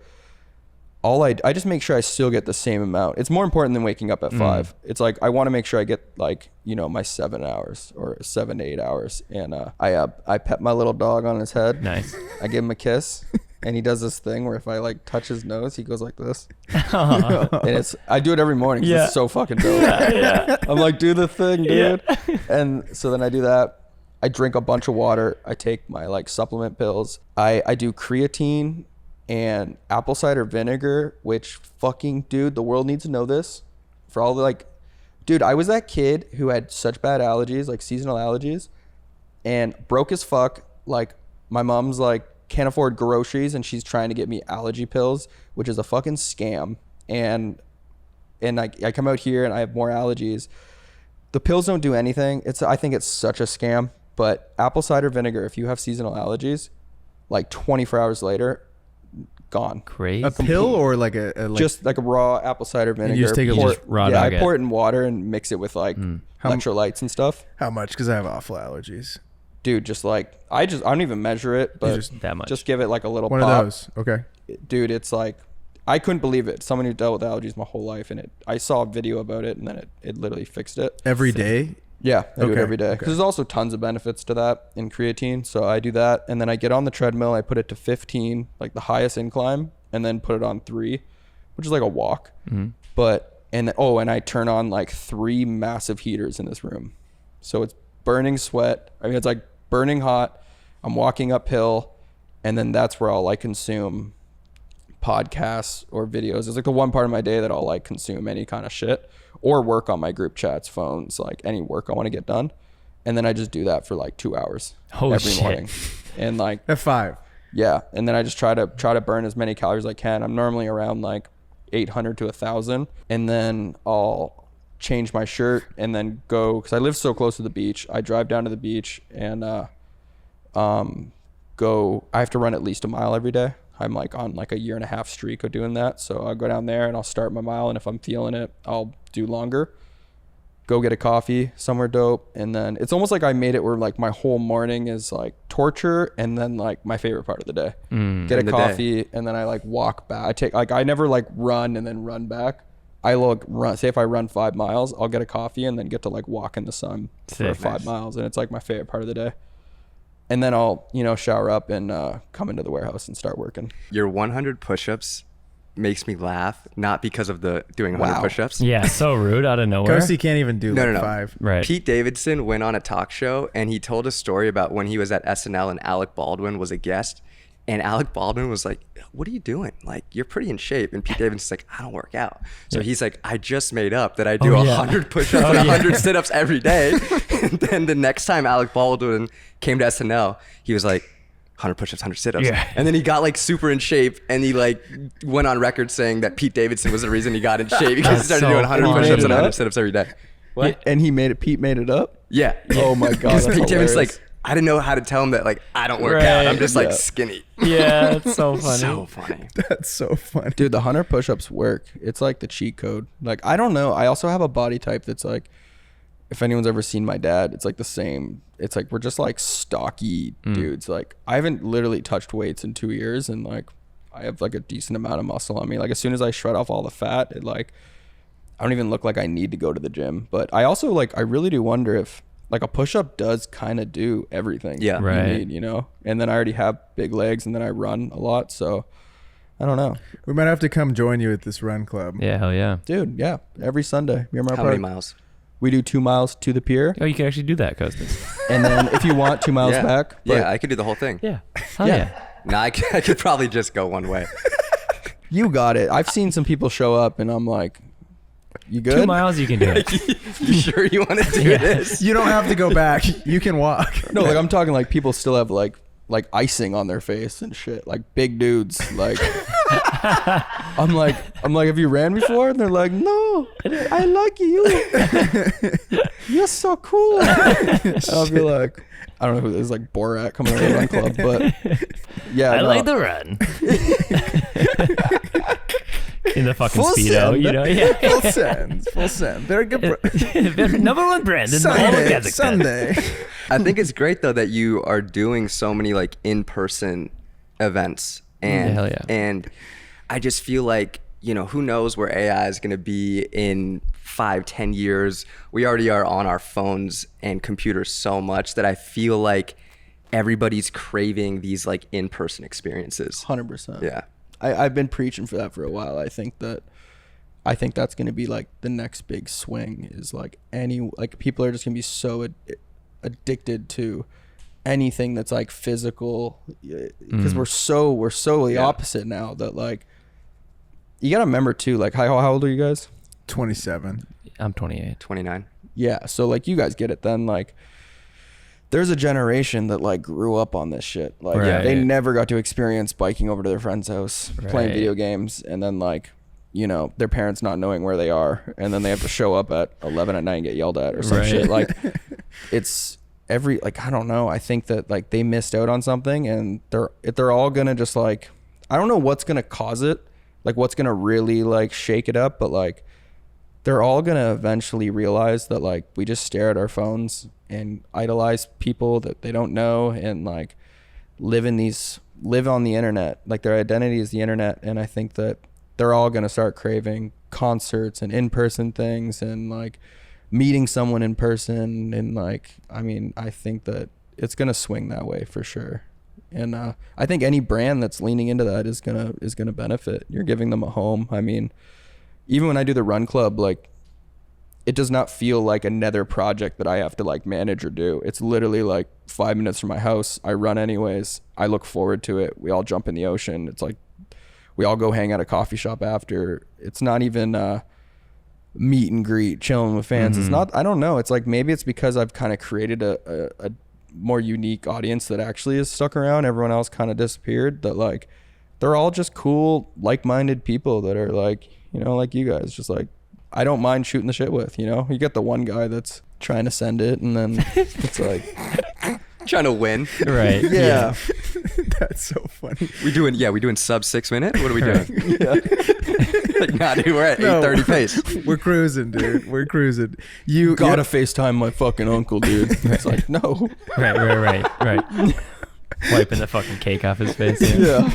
I just make sure I still get the same amount. It's more important than waking up at 5. It's like I want to make sure I get like, you know, my 7 hours or 7 to 8 hours. And I pet my little dog on his head.
Nice.
I give him a kiss, and he does this thing where if I like touch his nose, he goes like this.
Aw.
And I do it every morning 'cause
Yeah.
it's so fucking dope.
Yeah.
I'm like, do the thing, dude.
Yeah.
And so then I do that. I drink a bunch of water. I take my like supplement pills. I do creatine and apple cider vinegar, which fucking, dude, the world needs to know this. For all the like, dude, I was that kid who had such bad allergies, like seasonal allergies, and broke as fuck. Like my mom's like can't afford groceries and she's trying to get me allergy pills, which is a fucking scam. And I come out here and I have more allergies. The pills don't do anything. I think it's such a scam. But apple cider vinegar, if you have seasonal allergies, like 24 hours later, gone.
Crazy.
A pill or like a like,
Just like a raw apple cider vinegar.
you just take a
pour-
just
raw
yeah,
dog
I
it.
pour it in water and mix it with like electrolytes and stuff.
how much? Because I have awful allergies.
Dude, just like I don't even measure it, but
just-
That much.
just give it like a little
One
pop.
of those. Okay.
Dude, it's like I couldn't believe it. Someone who dealt with allergies my whole life, and I saw a video about it, and then it literally fixed it.
Every day.
Yeah, I do it
Okay,
every day.
okay.
Because there's also tons of benefits to that in creatine. So I do that, and then I get on the treadmill. I put it to 15, like the highest incline, and then put it on 3, which is like a walk. But and I turn on like 3 massive heaters in this room, so it's burning sweat. I mean, it's like burning hot. I'm walking uphill, and then that's where I'll like consume podcasts or videos. It's like the one part of my day that I'll like consume any kind of shit or work on my group chats, phones, like any work I want to get done. And then I just do that for like 2 hours
Holy
every
shit.
morning. And like,
At 5.
yeah. And then I just try to burn as many calories as I can. I'm normally around like 800 to 1,000. And then I'll change my shirt and then go, cause I live so close to the beach. I drive down to the beach and, I have to run at least a mile every day. I'm like on like a 1.5 year streak of doing that. So I'll go down there and I'll start my mile. And if I'm feeling it, I'll do longer, go get a coffee somewhere dope. And then it's almost like I made it where like my whole morning is like torture. And then like my favorite part of the day, get a
End the
coffee. And then I like walk back. I never like run and then run back. I run, say if I run 5 miles, I'll get a coffee and then get to like walk in the sun for
Sick.
5 miles. And it's like my favorite part of the day. And then I'll, shower up and come into the warehouse and start working.
Your 100 push-ups makes me laugh, not because of the doing 100
Wow.
push-ups.
Yeah, so rude out of nowhere.
Kosi can't even do
No,
like
no, no.
5.
Right.
Pete Davidson went on a talk show and he told a story about when he was at SNL and Alec Baldwin was a guest. And Alec Baldwin was like, what are you doing? Like, you're pretty in shape. And Pete Davidson's like, I don't work out. So he's like, I just made up that I do 100 push-ups and 100 sit-ups every day. And then the next time Alec Baldwin came to SNL, he was like, 100 push-ups, 100 sit-ups.
Yeah.
And then he got like super in shape and he like went on record saying that Pete Davidson was the reason he got in shape because he
That's
started
so
doing 100
funny.
push-ups and
Made it
100
up?
sit-ups every day. What?
And Pete made it up?
Yeah.
Oh my God.
Because
that's
Pete Davidson's
hilarious.
like, I didn't know how to tell him that like I don't work out. I'm just like
Yeah.
skinny.
Yeah, it's so funny.
So funny.
That's so funny.
Dude, the 100 push-ups work. It's like the cheat code. Like, I don't know. I also have a body type that's like, if anyone's ever seen my dad, it's like the same. It's like, we're just like stocky dudes. Like, I haven't literally touched weights in 2 years. And like, I have like a decent amount of muscle on me. Like, as soon as I shred off all the fat, it like, I don't even look like I need to go to the gym. But I also like, I really do wonder if like a push-up does kind of do everything
Yeah.
you
Right.
need, And then I already have big legs and then I run a lot. So I don't know.
We might have to come join you at this run club.
Yeah, hell yeah.
Dude, yeah. Every Sunday. Miramar
How
Park.
many miles?
We do 2 miles to the pier.
Oh, you can actually do that, Costas.
And then if you want 2 miles
Yeah.
back.
Yeah, I could do the whole thing.
Yeah. Hell
Yeah.
yeah.
No, I could probably just go one way.
You got it. I've seen some people show up and I'm like, you good?
2 miles, you can do it.
You sure you want to do this?
You don't have to go back. You can walk.
No, like I'm talking like people still have like icing on their face and shit. Like big dudes. Like I'm like, have you ran before? And they're like, no, I like you. You're so cool. And I'll be like, I don't know who this is, like Borat coming out of the run club, but yeah.
I
no.
like the run. In the fucking
Full
Speedo,
send.
you know? Yeah.
Full send. Full send. They're a good.
Number one brand in all of
Sunday.
Kazakhstan.
Sunday.
I think it's great though that you are doing so many like in-person events, and
hell yeah.
and I just feel like, you know, who knows where AI is going to be in 5-10 years. We already are on our phones and computers so much that I feel like everybody's craving these like in-person experiences.
100%.
Yeah.
I've been preaching for that for a while. I think that's going to be like the next big swing is like people are just going to be so addicted to anything that's like physical, because we're so the opposite now that like, you got to remember too, like how old are you guys?
27.
I'm 28.
29.
Yeah. So like you guys get it then. Like there's a generation that like grew up on this shit. Like
Right.
they never got to experience biking over to their friend's house, playing
Right.
video games, and then like, you know, their parents not knowing where they are, and then they have to show up at 11 at night and get yelled at or some
Right.
shit. Like it's like, I don't know. I think that like they missed out on something, and they're all gonna just like, I don't know what's gonna cause it, like what's gonna really like shake it up, but like they're all gonna eventually realize that like we just stare at our phones and idolize people that they don't know, and like live on the internet. Like their identity is the internet, and I think that they're all gonna start craving concerts and in-person things and like meeting someone in person, and like, I mean, I think that it's gonna swing that way for sure. And I think any brand that's leaning into that is gonna benefit. You're giving them a home. I mean, even when I do the run club, like it does not feel like another project that I have to like manage or do. It's literally like 5 minutes from my house. I run anyways. I look forward to it. We all jump in the ocean. It's like we all go hang at a coffee shop after. It's not even meet and greet, chilling with fans. It's not, I don't know. It's like, maybe it's because I've kind of created a more unique audience that actually is stuck around. Everyone else kind of disappeared. That like, they're all just cool, like-minded people that are like, you know, like you guys, just like, I don't mind shooting the shit with, you know. You get the one guy that's trying to send it, and then it's like
Trying to win.
Right.
yeah.
That's so funny.
We doing sub 6 minute? What are we doing? Like, nah, dude, we're at
No.
8:30 pace.
We're cruising, dude. We're cruising. You
Gotta FaceTime my fucking uncle, dude. It's like, no.
Right. Wiping the fucking cake off his face.
Yeah.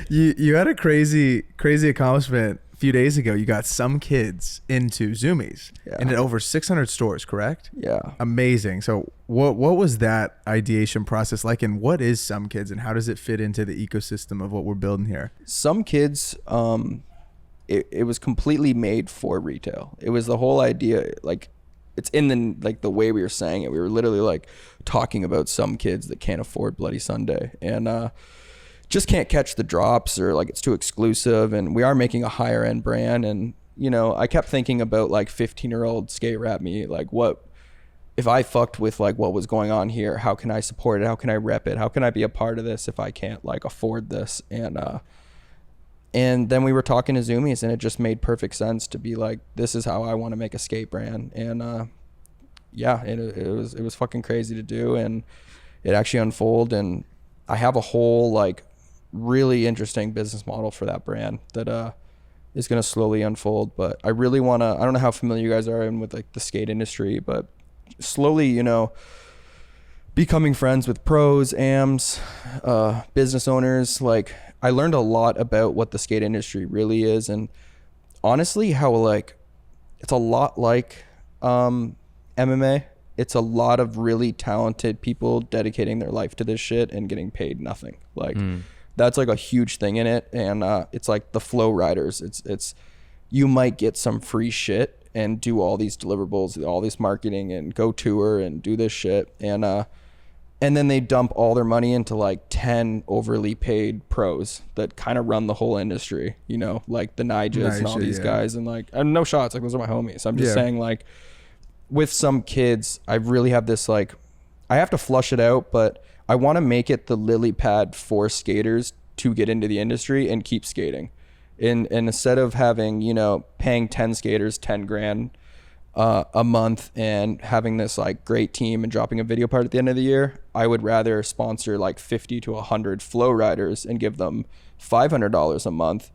you had a crazy accomplishment a few days ago. You got some kids into Zumiez
Yeah.
and at over 600 stores, correct?
Yeah.
Amazing. So what was that ideation process like, and what is Some Kids, and how does it fit into the ecosystem of what we're building here?
Some Kids, it was completely made for retail. It was the whole idea, like, it's in the way we were saying it. We were literally like talking about some kids that can't afford Bloody Sunday and just can't catch the drops, or like it's too exclusive. And we are making a higher end brand. And, you know, I kept thinking about like 15-year-old skate rap me, like, what if I fucked with like what was going on here? How can I support it? How can I rep it? How can I be a part of this if I can't like afford this? And then we were talking to Zumiez, and it just made perfect sense to be like, this is how I want to make a skate brand. And it was fucking crazy to do, and it actually unfolded. And I have a whole like really interesting business model for that brand that is going to slowly unfold. But I really want to, I don't know how familiar you guys are in with like the skate industry, but slowly, you know, becoming friends with pros, AMs, business owners. Like, I learned a lot about what the skate industry really is, and honestly how like it's a lot like MMA. It's a lot of really talented people dedicating their life to this shit and getting paid nothing. Like That's like a huge thing in it. And it's like the flow riders. It's you might get some free shit and do all these deliverables, all this marketing, and go tour and do this shit. And then they dump all their money into like 10 overly paid pros that kind of run the whole industry, you know, like the Nijas and all these guys. And like, and no shots, like those are my homies. I'm just saying, like, with some kids, I really have this, like, I have to flush it out, but I want to make it the lily pad for skaters to get into the industry and keep skating. And instead of having, you know, paying 10 skaters 10 grand a month and having this like great team and dropping a video part at the end of the year, I would rather sponsor like 50 to 100 flow riders and give them $500 a month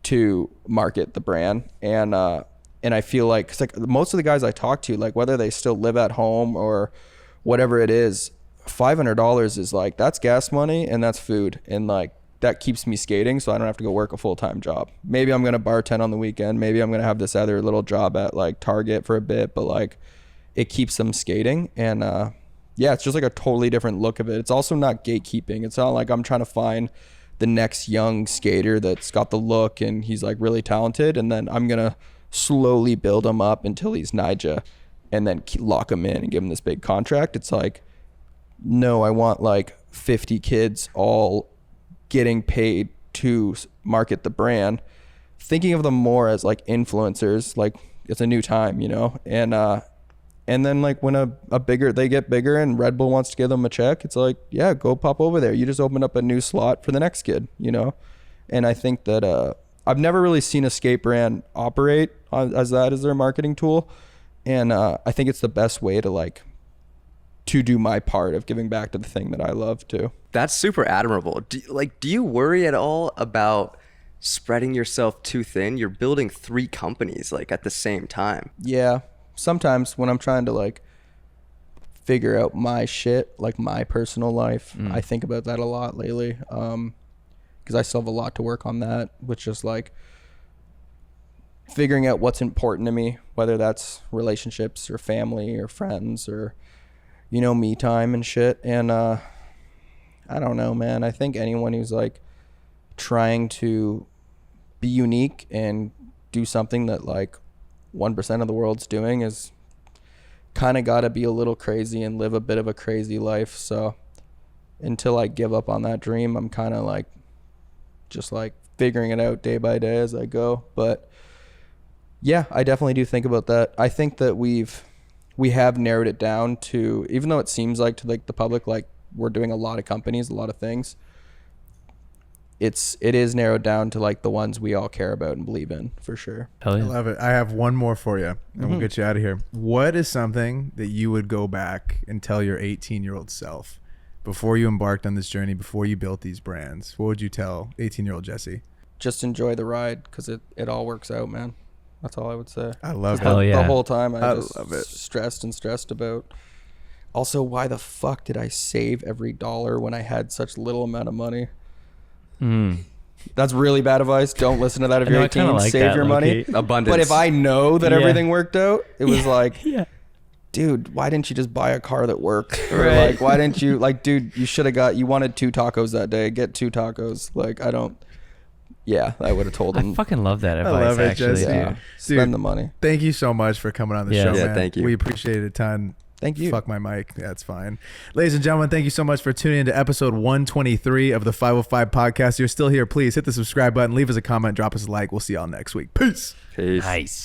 to market the brand. And I feel like, 'cause like most of the guys I talk to, like whether they still live at home or whatever it is, $500 is like, that's gas money and that's food, and like that keeps me skating, so I don't have to go work a full-time job. Maybe I'm gonna bartend on the weekend, maybe I'm gonna have this other little job at like Target for a bit, but like it keeps them skating. And yeah, it's just like a totally different look of it. It's also not gatekeeping. It's not like I'm trying to find the next young skater that's got the look and he's like really talented, and then I'm gonna slowly build him up until he's Nija and then lock him in and give him this big contract. It's like, no, I want like 50 kids all getting paid to market the brand, thinking of them more as like influencers, like it's a new time, you know. And then like when they get bigger and Red Bull wants to give them a check, it's like, yeah, go pop over there, you just opened up a new slot for the next kid, you know. And I think that I've never really seen a skate brand operate as that as their marketing tool, and I think it's the best way to like to do my part of giving back to the thing that I love too.
That's super admirable. Do you worry at all about spreading yourself too thin? You're building 3 companies like at the same time.
Yeah. Sometimes when I'm trying to like figure out my shit, like my personal life, I think about that a lot lately. 'Cause I still have a lot to work on that, which is like figuring out what's important to me, whether that's relationships or family or friends or, you know, me time and shit. And I don't know, man. I think anyone who's like trying to be unique and do something that like 1% of the world's doing is kind of got to be a little crazy and live a bit of a crazy life. So until I give up on that dream, I'm kind of like just like figuring it out day by day as I go. But yeah, I definitely do think about that. I think that we have narrowed it down to, even though it seems like to like the public like we're doing a lot of companies, a lot of things, it is narrowed down to like the ones we all care about and believe in, for sure.
Hell yeah.
I love it. I have one more for you, and we'll get you out of here. What is something that you would go back and tell your 18-year-old self before you embarked on this journey, before you built these brands? What would you tell 18-year-old Jesse?
Just enjoy the ride, because it all works out, man. That's all I would say.
I love
Hell
it.
yeah.
The whole time I just
love it.
stressed about. Also, why the fuck did I save every dollar when I had such little amount of money? That's really bad advice. Don't listen to that if you're 18.
Like
Save your money.
Abundance.
But if I know that everything worked out, it was like,
Yeah.
dude, why didn't you just buy a car that works? Or
Right.
like, why didn't you, like, dude, you should have you wanted 2 tacos that day. Get 2 tacos. Like, I would have told him.
I fucking love that
I
advice,
love it,
actually.
Jesse.
Yeah,
Dude,
spend the money.
Thank you so much for coming on the
Yeah.
show,
Yeah,
man.
thank you.
We appreciate it a ton.
Thank you.
Fuck my mic. That's fine. Ladies and gentlemen, thank you so much for tuning into episode 123 of the 505 podcast. You're still here. Please hit the subscribe button, leave us a comment, drop us a like. We'll see y'all next week. Peace.
Peace.
Nice.